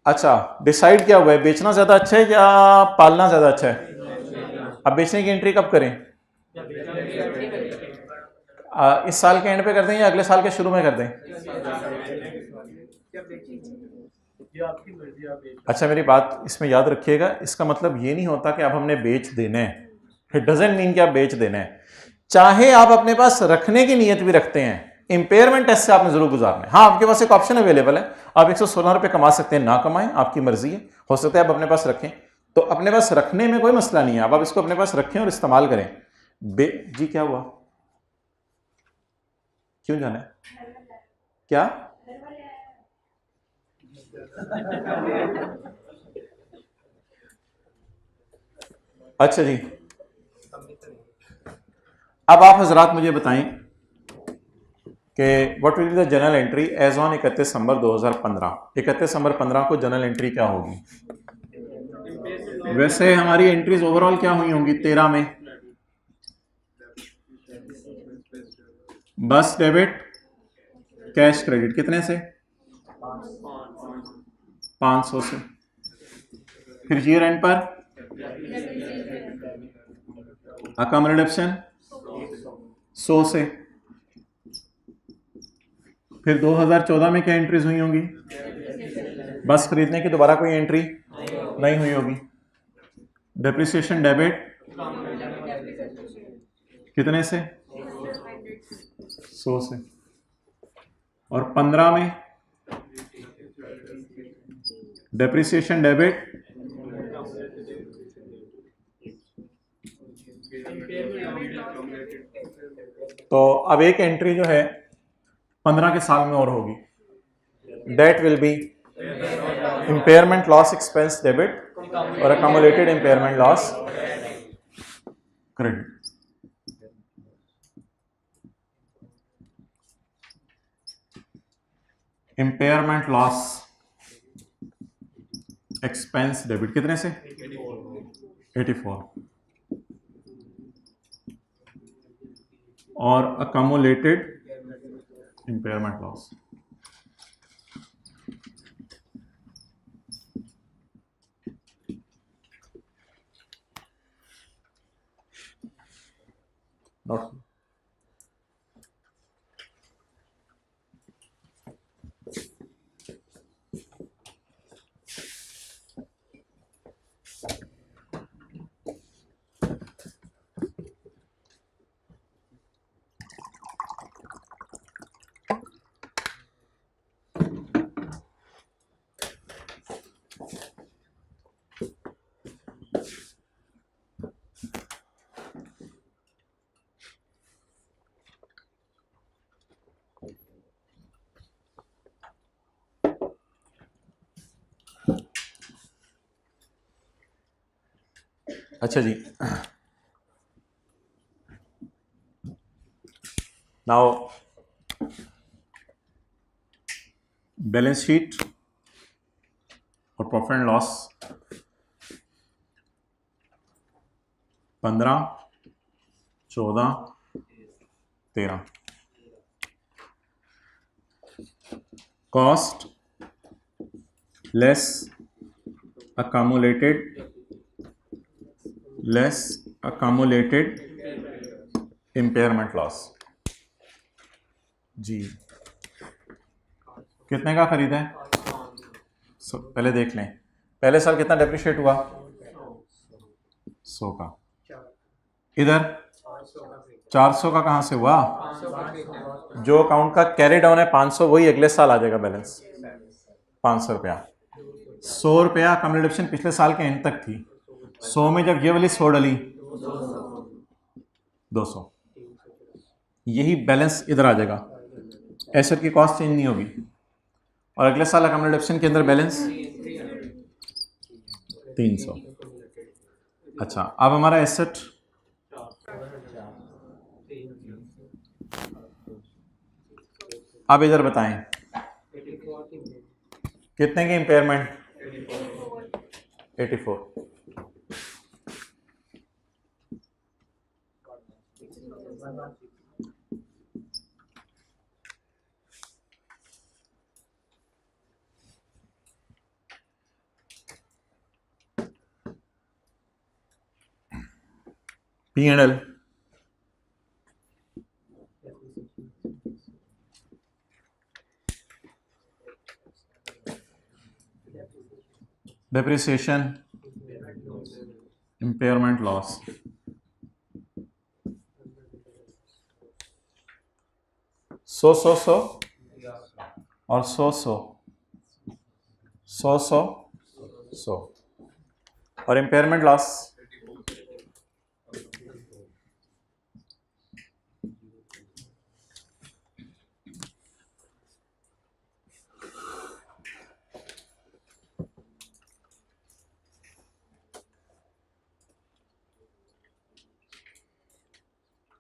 अच्छा, डिसाइड क्या हुआ है, बेचना ज़्यादा अच्छा है या पालना ज़्यादा अच्छा है? अब बेचने की एंट्री कब करें? इस साल के एंड पे कर दें या अगले साल के शुरू में कर दें? अच्छा, मेरी बात इसमें याद रखिएगा, इसका मतलब ये नहीं होता कि अब हमने बेच देना है। इट डजंट मीन कि आप बेच देना है। चाहे आप अपने पास रखने की नीयत भी रखते हैं, इंपेयरमेंट टेस्ट से आपने जरूर गुजारना है। हाँ, आपके पास एक ऑप्शन अवेलेबल है, आप 116 रुपये कमा सकते हैं, ना कमाएं, आपकी मर्जी है। हो सकता है आप अपने पास रखें, तो अपने पास रखने में कोई मसला नहीं है, आप इसको अपने पास रखें और इस्तेमाल करें। जी क्या हुआ, क्यों जाना है? क्या? अच्छा जी, अब आप हजरात मुझे बताएं कि what will be the general entry as on 31 December 2015। 31 दिसंबर 15 को जनरल एंट्री क्या होगी? वैसे हमारी एंट्रीज ओवरऑल क्या हुई होंगी 13 में? बस डेबिट कैश क्रेडिट कितने से? 500 से। फिर ईयर एंड पर अकाम रिडक्शन 100 से। फिर 2014 में क्या एंट्रीज हुई होंगी? बस खरीदने की दोबारा कोई एंट्री नहीं हुई होगी। डेप्रिसिएशन डेबिट कितने से? 100 से। और 15 में डेप्रिसिएशन डेबिट तो अब एक एंट्री जो है 15 के साल में और होगी, that will be impairment loss expense debit और accumulated impairment loss credit. Impairment loss expense debit कितने से? 84 और अकम्युलेटेड इंपेयरमेंट लॉस नोट। अच्छा जी, नाउ बैलेंस शीट और profit and loss 15, 14, 13। Cost less accumulated impairment loss. जी कितने का खरीदा है? पहले देख लें, पहले साल कितना डेप्रिशिएट हुआ? 100 का। इधर 400 का कहाँ से हुआ? जो अकाउंट का कैरी डाउन है 500, वही अगले साल आ जाएगा बैलेंस 500 रुपया। 100 रुपया कम रिडक्शन पिछले साल के एंड तक थी। 100 में जब ये वाली 100 डली 200, यही बैलेंस इधर आ जाएगा। एसेट की कॉस्ट चेंज नहीं होगी और अगले साल अकाम रिडक्शन के अंदर बैलेंस 300। अच्छा, अब हमारा एसेट अब इधर बताएं कितने की impairment? 84। P&L depreciation, impairment loss, सौ और सौ और इम्पेयरमेंट लॉस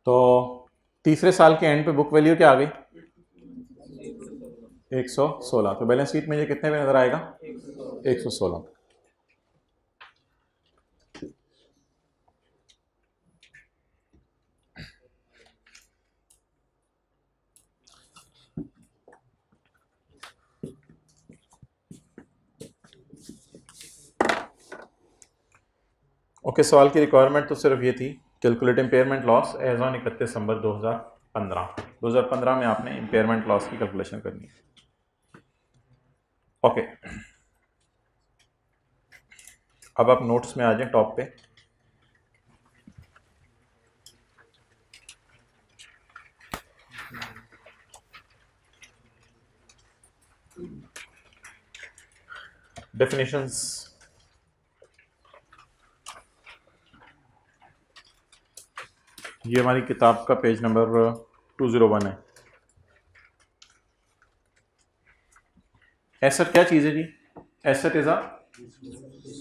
तो तीसरे साल के एंड पे बुक वैल्यू क्या आ गई? 116। तो बैलेंस शीट में ये कितने पे नजर आएगा? 116। ओके, सवाल की रिक्वायरमेंट तो सिर्फ ये थी, calculate impairment loss as on 31 December 2015 में आपने इम्पेयरमेंट लॉस की कैलकुलेशन करनी है। ओके, अब आप नोट्स में आ जाएं टॉप पे। डेफिनेशंस, ये हमारी किताब का पेज नंबर 201 है। एसेट क्या चीज़ है जी? Asset is a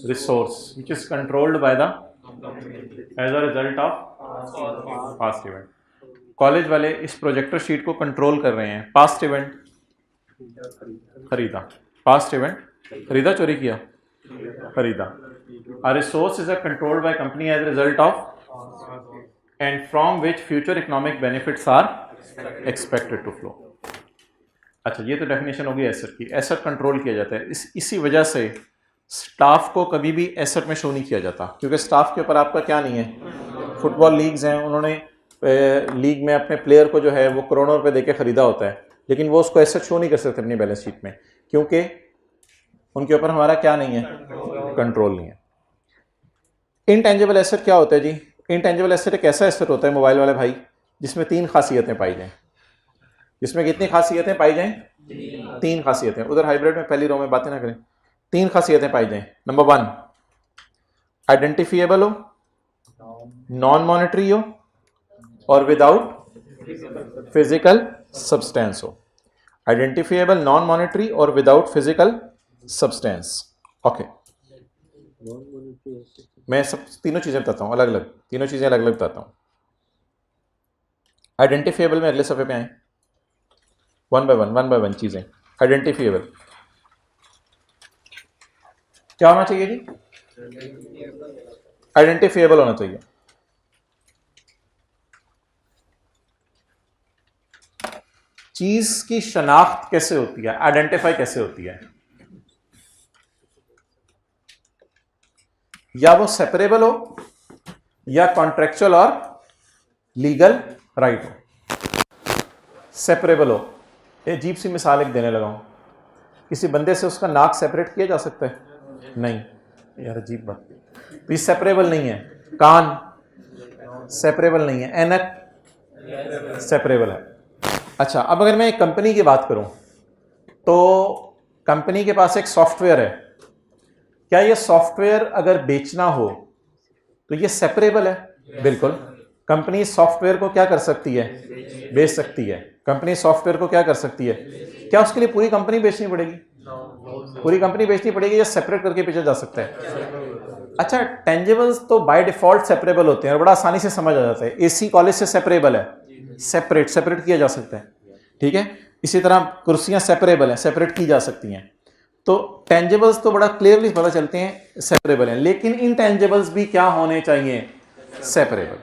resource which is controlled by the as a result of past event. College वाले इस प्रोजेक्टर शीट को कंट्रोल कर रहे हैं। पास्ट इवेंट खरीदा, पास्ट इवेंट खरीदा, चोरी किया, खरीदा। A resource is a controlled by company as a result of and from which future economic benefits are expected to flow। अच्छा, ये तो डेफिनेशन होगी एसेट की। एसेट कंट्रोल किया जाता है, इसी वजह से स्टाफ को कभी भी एसेट में शो नहीं किया जाता, क्योंकि स्टाफ के ऊपर आपका क्या नहीं है। फुटबॉल लीग्स हैं, उन्होंने लीग में अपने प्लेयर को जो है वो करोड़ों रुपए देके खरीदा होता है, लेकिन वो उसको एसेट शो नहीं कर सकते अपनी बैलेंस शीट में, क्योंकि उनके ऊपर हमारा क्या नहीं है, कंट्रोल नहीं है। इनटेंजिबल एसेट क्या होता है जी? इनटेंजिबल एसेट एक ऐसा एसेट होता है मोबाइल वाले भाई जिसमें 3 खासियतें पाई जाएं। जिसमें कितनी खासियतें पाई जाएं? 3 खासियतें। उधर हाइब्रिड में पहली रो में बातें ना करें। 3 खासियतें पाई जाएं। नंबर 1, आइडेंटिफिएबल हो, नॉन मॉनेटरी हो और विदाउट फिजिकल सब्सटेंस हो। आइडेंटिफिएबल, नॉन मॉनेटरी और विदाउट फिजिकल सब्सटेंस। ओके, मैं सब तीनों चीज़ें बताता हूँ अलग अलग, तीनों चीज़ें अलग अलग बताता हूँ। आइडेंटिफिएबल में अगले सफ़े पे आए, वन बाय वन चीज़ें। आइडेंटिफिएबल क्या होना चाहिए जी? आइडेंटिफिएबल होना चाहिए। चीज़ की शनाख्त कैसे होती है, आइडेंटिफाई कैसे होती है? या वो सेपरेबल हो या कॉन्ट्रेक्चुअल और लीगल राइट हो। सेपरेबल हो, ये अजीब सी मिसाल एक देने लगा हूं। किसी बंदे से उसका नाक सेपरेट किया जा सकता है? नहीं यार, अजीब बात। तो ये सेपरेबल नहीं है। कान सेपरेबल नहीं है, ऐनक सेपरेबल है। अच्छा, अब अगर मैं एक कंपनी की बात करूं तो कंपनी के पास एक सॉफ्टवेयर है। क्या ये सॉफ्टवेयर अगर बेचना हो तो ये सेपरेबल है? बिल्कुल। कंपनी सॉफ्टवेयर को क्या कर सकती है? बेच सकती है। कंपनी सॉफ्टवेयर को क्या कर सकती है? क्या उसके लिए पूरी कंपनी बेचनी पड़ेगी? पूरी कंपनी बेचनी पड़ेगी या सेपरेट करके बेचा जा सकता है? अच्छा, टेंजिबल्स तो बाय डिफॉल्ट सेपरेबल होते हैं और बड़ा आसानी से समझ आ जाता है। एसी कॉलेज से सेपरेबल है, सेपरेट किया जा सकता है, ठीक है। इसी तरह कुर्सियां सेपरेबल हैं, सेपरेट की जा सकती हैं। तो टेंजिबल्स तो बड़ा क्लियरली पता चलते हैं सेपरेबल हैं, लेकिन इनटेंजिबल्स भी क्या होने चाहिए? सेपरेबल।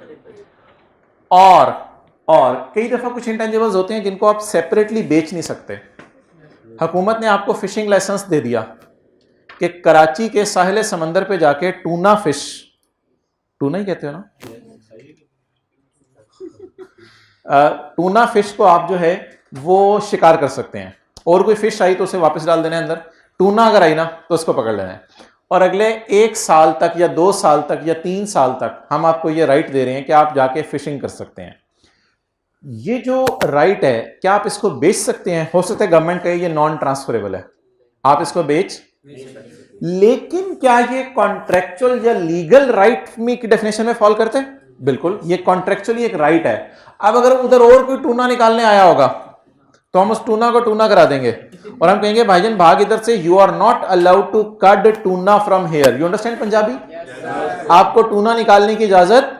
और कई दफा कुछ इंटेंजिबल्स होते हैं जिनको आप सेपरेटली बेच नहीं सकते। हुकूमत ने आपको फिशिंग लाइसेंस दे दिया कि कराची के साहिल समंदर पे जाके टूना फिश, टूना ही कहते हो ना, टूना फिश को आप जो है वो शिकार कर सकते हैं, और कोई फिश आई तो उसे वापस डाल देना है अंदर, टूना अगर आई ना तो उसको पकड़ लेना है। और अगले 1 साल तक या 2 साल तक या 3 साल तक हम आपको ये राइट दे रहे हैं कि आप जाके फिशिंग कर सकते हैं। ये जो राइट है, क्या आप इसको बेच सकते हैं? हो सकता है गवर्नमेंट कहे ये नॉन ट्रांसफरेबल है, आप इसको बेच, लेकिन क्या ये कॉन्ट्रेक्चुअल या लीगल राइट में की डेफिनेशन में फॉल करते हैं? बिल्कुल, ये कॉन्ट्रेक्चुअली एक राइट है। अब अगर उधर और कोई टूना निकालने आया होगा तो हम उस टूना को टूना करा देंगे और हम कहेंगे भाईजान भाग इधर से, you are not allowed to cut tuna from here. You understand Punjabi? आपको टूना निकालने की इजाजत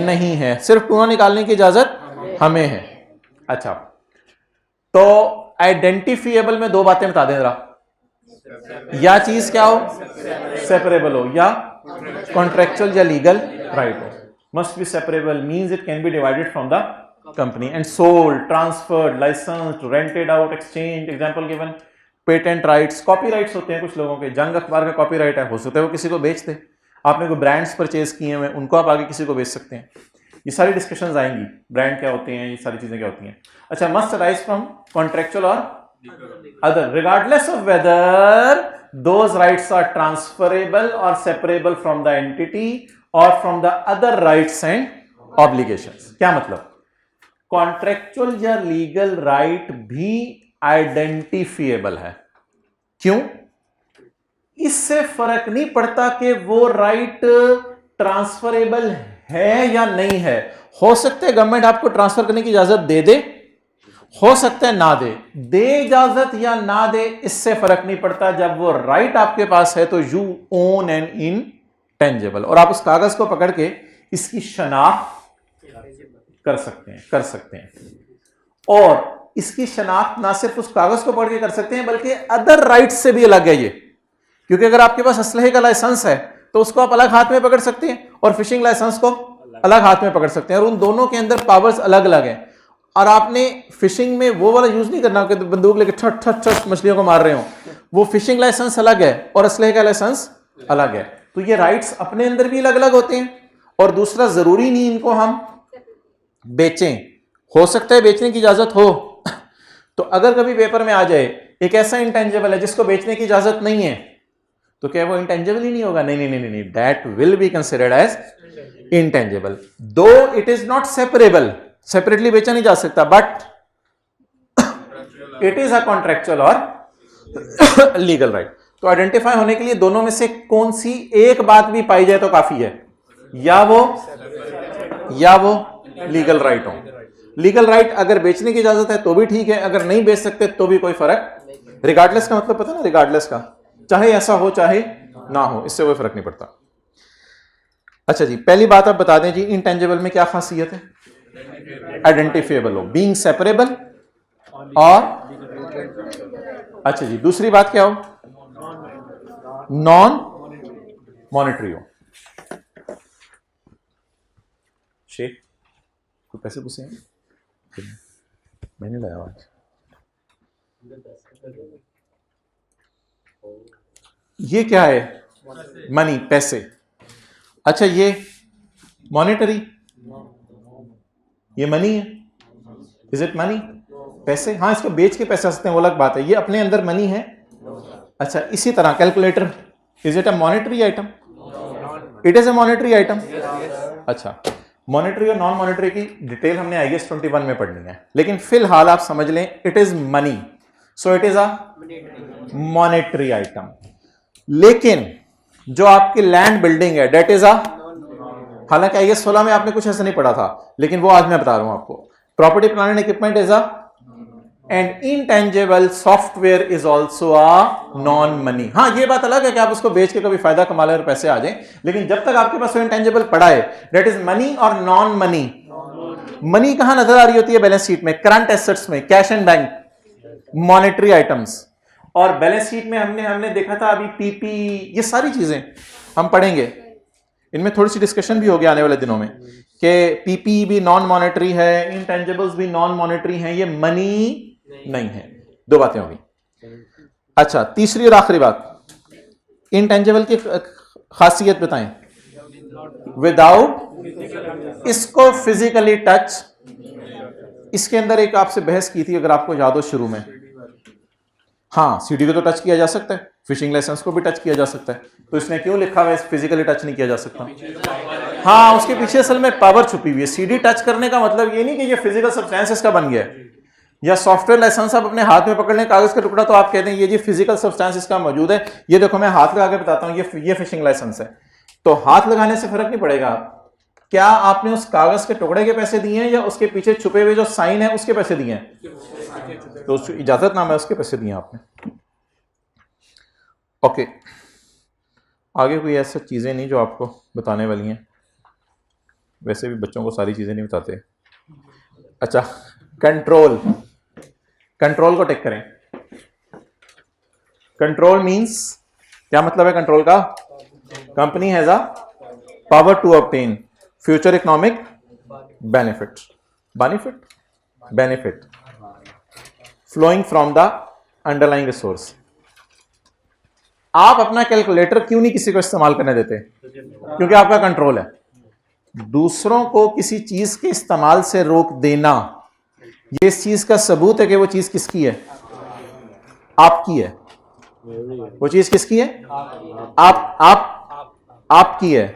नहीं है, सिर्फ टूना निकालने की इजाजत हमें है। अच्छा, तो आइडेंटिफिएबल में 2 बातें बता दें जरा, या चीज क्या हो? सेपरेबल हो, या कॉन्ट्रेक्चुअल या लीगल राइट हो। Must be separable means it can be divided from the company and sold, transferred, licensed, rented out, exchange. Example given, patent rights, copyrights होते हैं कुछ लोगों के। जंग अखबार का कॉपीराइट है, हो सकता है वो किसी को बेच दे। आपने कोई ब्रांड्स परचेज किए हुए, उनको आप आगे किसी को बेच सकते हैं। ये सारी डिस्कशंस आएंगी, ब्रांड क्या होते हैं, ये सारी चीजें क्या होती हैं। अच्छा, मस्ट अराइज फ्रॉम कॉन्ट्रेक्चुअल और other regardless of whether those rights are transferable or separable from the entity or from the other rights and obligations। क्या मतलब? कॉन्ट्रेक्चुअल या लीगल राइट भी आइडेंटिफिएबल है। क्यों? इससे फर्क नहीं पड़ता कि वो राइट ट्रांसफरेबल है या नहीं है। हो सकता है गवर्नमेंट आपको ट्रांसफर करने की इजाजत दे दे, हो सकता है ना दे इजाजत या ना दे, इससे फर्क नहीं पड़ता। जब वो राइट आपके पास है तो यू ओन एन इनटेंजिबल, और आप उस कागज को पकड़ के इसकी शनाख्त कर सकते हैं। और इसकी शनाख्त ना सिर्फ उस कागज को पकड़ के कर सकते हैं बल्कि अदर राइट्स से भी अलग है ये। क्योंकि अगर आपके पास असलहे का लाइसेंस है तो उसको आप अलग हाथ में पकड़ सकते हैं और फिशिंग लाइसेंस को अलग हाथ में पकड़ सकते हैं, और उन दोनों के अंदर पावर्स अलग अलग हैं। और आपने फिशिंग में वो वाला यूज नहीं करना कि बंदूक लेके ठट ठट ठट मछलियों को मार रहे हो। वो फिशिंग लाइसेंस अलग है और असलहे का लाइसेंस अलग है। तो ये राइट्स अपने अंदर भी अलग अलग होते हैं। और दूसरा, जरूरी नहीं इनको हम बेचें, हो सकता है बेचने की इजाजत हो। तो अगर कभी पेपर में आ जाए एक ऐसा इंटेंजिबल है जिसको बेचने की इजाजत नहीं है, तो क्या वो इंटेंजिबल ही नहीं होगा? नहीं, that will be considered as intangible, though it is not separable. Separately बेचा नहीं जा सकता, but it is a contractual और लीगल राइट। तो आइडेंटिफाई होने के लिए दोनों में से कौन सी एक बात भी पाई जाए तो काफी है, या वो लीगल राइट हो। लीगल राइट अगर बेचने की इजाजत है तो भी ठीक है, अगर नहीं बेच सकते तो भी कोई फर्क। रिगार्डलेस का मतलब पता ना, रिगार्डलेस का, चाहे ऐसा हो चाहे ना हो, इससे कोई फर्क नहीं पड़ता। अच्छा जी, पहली बात आप बता दें जी, इंटेंजिबल में क्या खासियत है? आइडेंटिफिएबल हो, बीइंग सेपरेबल, और अच्छा जी, दूसरी बात क्या हो? नॉन मॉनेटरी हो। शेख कोई पैसे पूछे हैं? मैंने लाया आज। ये क्या है? मनी, पैसे। अच्छा, ये मॉनेटरी, ये मनी है। Is it money? पैसे, हाँ, इसको बेच के पैसे आ सकते हैं, वो अलग बात है। ये अपने अंदर मनी है। अच्छा, इसी तरह calculator, is it a monetary item? It is a monetary item. अच्छा, मॉनेटरी और नॉन मॉनेटरी की डिटेल हमने IAS 21 में पढ़नी है, लेकिन फिलहाल आप समझ लें it is money, so it is a monetary item. लेकिन जो आपकी लैंड बिल्डिंग है डेट इज अ, हालांकि IAS 16 में आपने कुछ ऐसा नहीं पढ़ा था, लेकिन वो आज मैं बता रहा हूं आपको। Property plant and equipment is a and intangible software is also a non money. हाँ, ये बात अलग है कि आप उसको बेच के कभी फायदा कमा लें और पैसे आ जाएं, लेकिन जब तक आपके पास वो इंटेंजिबल पड़ा है, दैट इज मनी और नॉन मनी। मनी कहां नजर आ रही होती है बैलेंस शीट में? करंट एसेट्स में, cash and bank, monetary items. और बैलेंस शीट में हमने देखा था अभी पीपी, ये सारी चीजें हम पढ़ेंगे, इनमें थोड़ी सी डिस्कशन भी होगी आने वाले दिनों में कि पीपी भी नॉन मॉनेटरी है, इंटेंजिबल्स भी नॉन मॉनेटरी हैं, ये मनी नहीं है। दो बातें होगी। अच्छा, तीसरी और आखिरी बात, इंटेंजिबल की खासियत बताएं। विदाउट, इसको फिजिकली टच, इसके अंदर एक आपसे बहस की थी अगर आपको याद हो शुरू में। हाँ, सीडी को तो टच किया जा सकता है, फिशिंग लाइसेंस को भी टच किया जा सकता है, तो इसने क्यों लिखा हुआ है फिजिकली टच नहीं किया जा सकता? हाँ, उसके पीछे असल में पावर छुपी हुई है। सीडी टच करने का मतलब ये नहीं कि ये फिजिकल सब्सटेंस इसका बन गया है, या सॉफ्टवेयर लाइसेंस आप अपने हाथ में पकड़ लें कागज का टुकड़ा तो आप कहते हैं ये जी फिजिकल सब्सटेंस इसका मौजूद है, ये देखो मैं हाथ लगा के बताता हूं ये फिशिंग लाइसेंस है। तो हाथ लगाने से फर्क नहीं पड़ेगा, क्या आपने उस कागज के टुकड़े के पैसे दिए हैं या उसके पीछे छुपे हुए जो साइन है उसके पैसे दिए हैं? तो उसकी इजाजतनामा है, उसके पैसे दिए आपने। ओके, आगे कोई ऐसी चीजें नहीं जो आपको बताने वाली हैं, वैसे भी बच्चों को सारी चीजें नहीं बताते। अच्छा, कंट्रोल, कंट्रोल को टेक करें। कंट्रोल मींस, क्या मतलब है कंट्रोल का? Company has a power to obtain future economic benefit, benefit flowing from the underlying resource. आप अपना कैलकुलेटर क्यों नहीं किसी को इस्तेमाल करने देते? क्योंकि आपका कंट्रोल है। दूसरों को किसी चीज के इस्तेमाल से रोक देना, ये इस चीज का सबूत है कि वो चीज किसकी है? आपकी है। वो चीज किसकी है? आपकी है।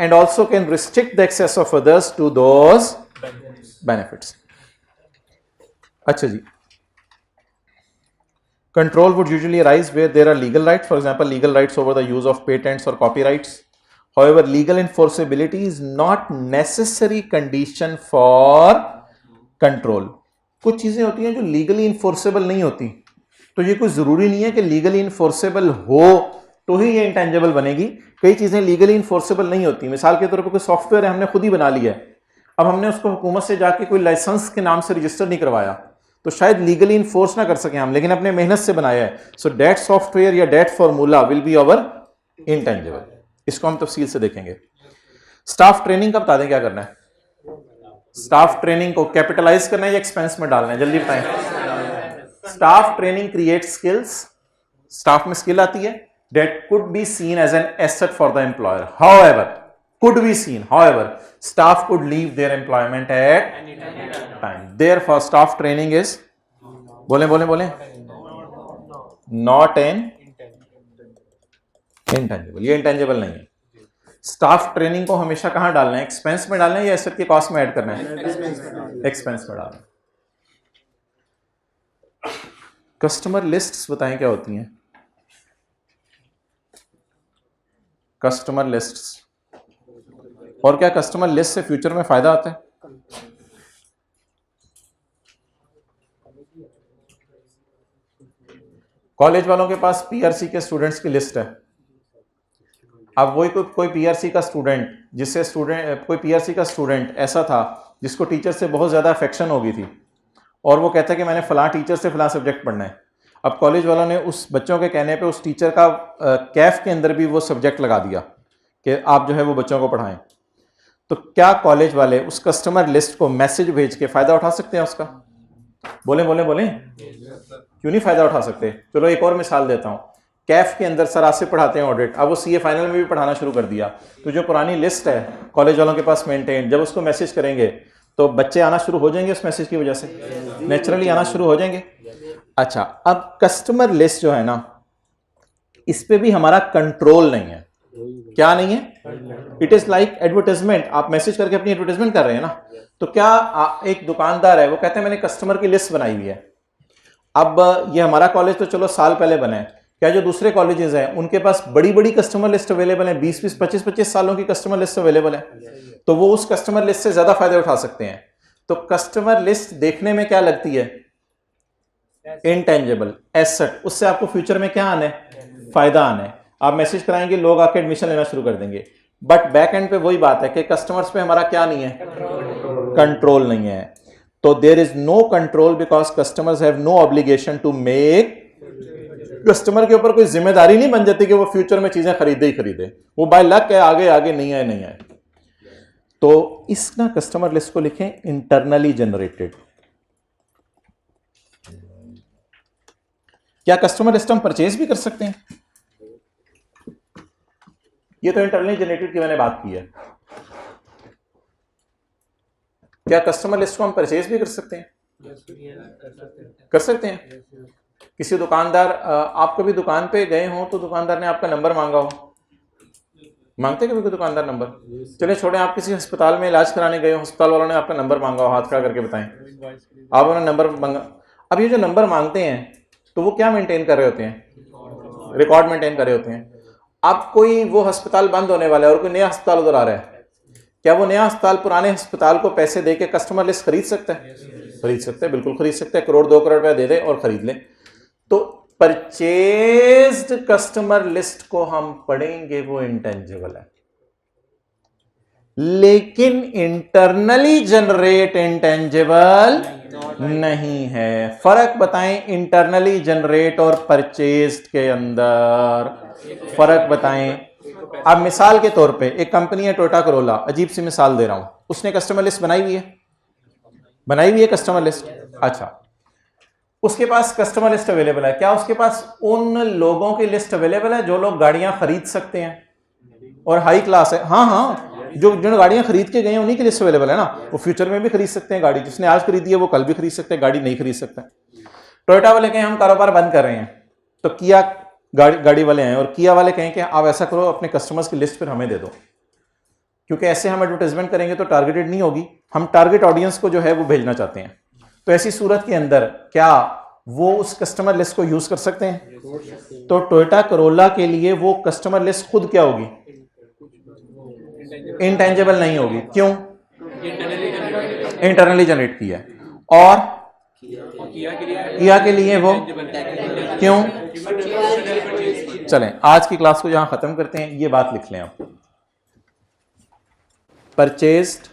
And also can restrict the access of others to those benefits. अच्छा जी, control would usually arise where there are legal rights, for example legal rights over the use of patents or copyrights. However, legal enforceability is not necessary condition for control. कुछ चीजें होती हैं जो legally enforceable नहीं होती, तो ये कोई जरूरी नहीं है कि लीगली इन्फोर्सेबल हो तो ही ये इंटेंजिबल बनेगी। कई चीजें लीगली इन्फोर्सेबल नहीं होती। मिसाल के तौर पर कोई सॉफ्टवेयर है, हमने खुद ही बना लिया है, अब हमने उसको हुकूमत से जाके कोई लाइसेंस के नाम से रजिस्टर नहीं करवाया, तो शायद लीगली इन्फोर्स ना कर सके हम, लेकिन अपने मेहनत से बनाया है, सो दैट सॉफ्टवेयर या that formula will be our intangible. इसको हम तफसील से देखेंगे। स्टाफ ट्रेनिंग का बता दें क्या करना है? स्टाफ ट्रेनिंग को कैपिटलाइज करना है या एक्सपेंस में डालना है? जल्दी बताएं। Staff training create skills, staff में स्किल आती है that could be seen as an asset for the employer. However, could be seen, however staff could leave their employment at time, therefore staff training is बोले not an intangible, ये intangible नहीं है। Staff training को हमेशा कहां डालना है? Expense में डालना है या एसेट के कॉस्ट में ऐड करना है? एक्सपेंस में डालना है। कस्टमर लिस्ट्स बताएं क्या होती हैं? कस्टमर लिस्ट्स, और क्या कस्टमर लिस्ट से फ्यूचर में फायदा आता है? कॉलेज वालों के पास पीआरसी के स्टूडेंट्स की लिस्ट है। अब वही कोई पीआरसी का स्टूडेंट कोई पीआरसी का स्टूडेंट ऐसा था जिसको टीचर से बहुत ज्यादा अफेक्शन हो गई थी और वो कहता है कि मैंने फलां टीचर से फलां सब्जेक्ट पढ़ना है। अब कॉलेज वालों ने उस बच्चों के कहने पे उस टीचर का कैफ के अंदर भी वो सब्जेक्ट लगा दिया कि आप जो है वो बच्चों को पढ़ाएं। तो क्या कॉलेज वाले उस कस्टमर लिस्ट को मैसेज भेज के फायदा उठा सकते हैं उसका? बोले क्यों नहीं फायदा उठा सकते? चलो एक और मिसाल देता हूं। कैफ के अंदर सरासे पढ़ाते हैं ऑडिट, अब वो सीए फाइनल में भी पढ़ाना शुरू कर दिया, तो जो पुरानी लिस्ट है कॉलेज वालों के पास मेंटेन, जब उसको मैसेज करेंगे तो बच्चे आना शुरू हो जाएंगे उस मैसेज की वजह से, नेचुरली आना शुरू हो जाएंगे। अच्छा, अब कस्टमर लिस्ट जो है ना, इस पे भी हमारा कंट्रोल नहीं है। क्या नहीं है? It is like advertisement. आप मैसेज करके अपनी एडवर्टाइजमेंट कर रहे हैं ना, तो क्या एक दुकानदार है वो कहते हैं मैंने कस्टमर की लिस्ट बनाई हुई है। अब ये हमारा कॉलेज तो चलो साल पहले बना है, क्या जो दूसरे कॉलेजेस हैं उनके पास बड़ी बड़ी कस्टमर लिस्ट अवेलेबल है, 20-25 सालों की कस्टमर लिस्ट अवेलेबल है, तो वो उस कस्टमर लिस्ट से ज्यादा फायदा उठा सकते हैं। तो कस्टमर लिस्ट देखने में क्या लगती है? Intangible asset. उससे आपको फ्यूचर में क्या आना है? फायदा आना है। आप मैसेज कराएंगे, लोग आके एडमिशन लेना शुरू कर देंगे, बट बैक एंड पे वही बात है कि कस्टमर्स पे हमारा क्या नहीं है? कंट्रोल नहीं है। तो there is no control because customers have no obligation to make. Customer के ऊपर कोई जिम्मेदारी नहीं बन जाती कि वो फ्यूचर में चीजें खरीदे ही खरीदे, वो बाय लक है, आगे आगे नहीं आए नहीं आए। तो इस ना कस्टमर लिस्ट को लिखें इंटरनली जनरेटेड। क्या कस्टमर लिस्ट हम परचेज भी कर सकते हैं? ये तो इंटरनली जनरेटेड की मैंने बात की है। क्या कस्टमर लिस्ट को हम परचेज भी कर सकते हैं? कर सकते हैं। किसी दुकानदार, आप कभी दुकान पे गए हो तो दुकानदार ने आपका नंबर मांगा हो, मांगते कभी कोई दुकानदार नंबर? चलिए छोड़े, आप किसी अस्पताल में इलाज कराने गए हो, अस्पताल वालों ने आपका नंबर मांगा हो, हाथ खड़ा करके बताएं, आप उन्होंने नंबर मांगा। अब ये जो नंबर मांगते हैं तो वो क्या मेंटेन कर रहे होते हैं? रिकॉर्ड मेंटेन कर रहे होते हैं। अब कोई वो अस्पताल बंद होने वाला है और कोई नया अस्पताल उधर आ रहा है, क्या वो नया अस्पताल पुराने अस्पताल को पैसे देके कस्टमर लिस्ट खरीद सकता है? खरीद सकते हैं, बिल्कुल खरीद सकते हैं। करोड़ 2 करोड़ रुपया दे दे और खरीद ले। तो परचेज्ड कस्टमर लिस्ट को हम पढ़ेंगे, वो इंटेंजिबल है, लेकिन इंटरनली जनरेट इंटेंजिबल नहीं है। फर्क बताएं इंटरनली जनरेट और परचेज्ड के अंदर, फर्क बताएं। अब मिसाल के तौर पे एक कंपनी है टोयोटा करोला, अजीब सी मिसाल दे रहा हूं, उसने कस्टमर लिस्ट बनाई हुई है, बनाई हुई है कस्टमर लिस्ट। अच्छा, उसके पास कस्टमर लिस्ट अवेलेबल है। क्या उसके पास उन लोगों की लिस्ट अवेलेबल है जो लोग गाड़ियां खरीद सकते हैं और हाई क्लास है? हाँ हाँ, जो गाड़ियां खरीद के गए हैं उन्हीं की लिस्ट अवेलेबल है ना। वो फ्यूचर में भी खरीद सकते हैं गाड़ी, जिसने आज खरीदी है वो कल भी खरीद सकते हैं, गाड़ी नहीं खरीद सकते। टोयोटा वाले कहें हम कारोबार बंद कर रहे हैं, तो किया गाड़ी वाले हैं और किया वाले कहें कि आप ऐसा करो अपने कस्टमर्स की लिस्ट फिर हमें दे दो, क्योंकि ऐसे हम एडवर्टाइजमेंट करेंगे तो टारगेटेड नहीं होगी, हम टारगेट ऑडियंस को जो है वो भेजना चाहते हैं। तो ऐसी सूरत के अंदर क्या वो उस कस्टमर लिस्ट को यूज कर सकते हैं? तो टोयोटा करोला के लिए वो कस्टमर लिस्ट खुद क्या होगी? इंटेंजिबल नहीं होगी। क्यों? इंटरनली जनरेट की है। और किया के लिए वो क्यों? चलें आज की क्लास को यहां खत्म करते हैं, ये बात लिख लें आप। Purchased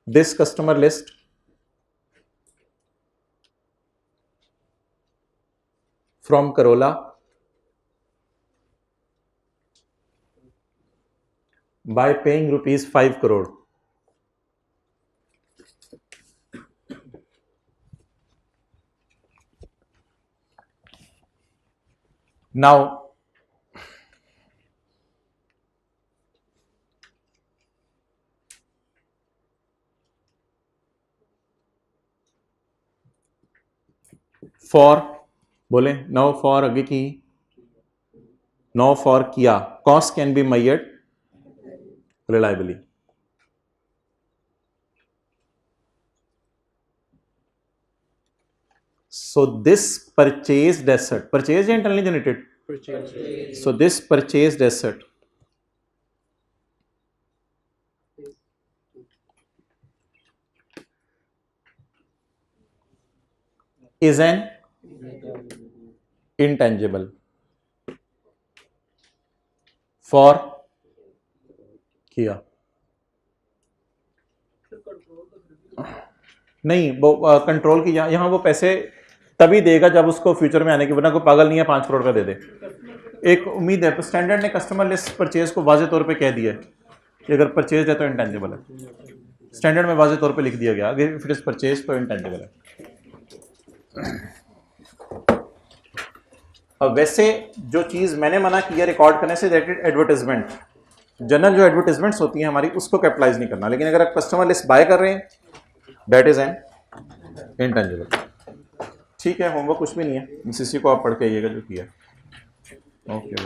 this customer list from Corolla by paying rupees 5 crore. Now for बोले नाउ फॉर आगे की, नाउ फॉर किया, cost can be measured reliably. So this purchased asset, purchased या internally generated? So this purchased asset is an intangible for किया। नहीं, वो control की यहां वो पैसे तभी देगा जब उसको फ्यूचर में आने की, वरना कोई पागल नहीं है 5 करोड़ का दे दे। एक उम्मीद है, स्टैंडर्ड ने कस्टमर लिस्ट परचेज को वाजे तौर पे कह दिया है कि अगर परचेज है तो इंटेंजिबल है। स्टैंडर्ड में वाजे तौर पे लिख दिया गया, अगर इफ इट इज परचेज तो इंटेंजिबल है। अब वैसे जो चीज़ मैंने मना की है रिकॉर्ड करने से, एडवर्टाइजमेंट, जनरल जो एडवर्टाइजमेंट्स होती हैं हमारी, उसको कैपिटलाइज नहीं करना। लेकिन अगर आप कस्टमर लिस्ट बाय कर रहे हैं, दैट इज एन इंटेंजिबल। ठीक है, होमवर्क कुछ भी नहीं है, सीसी को आप पढ़ के आइएगा जो किया। ओके।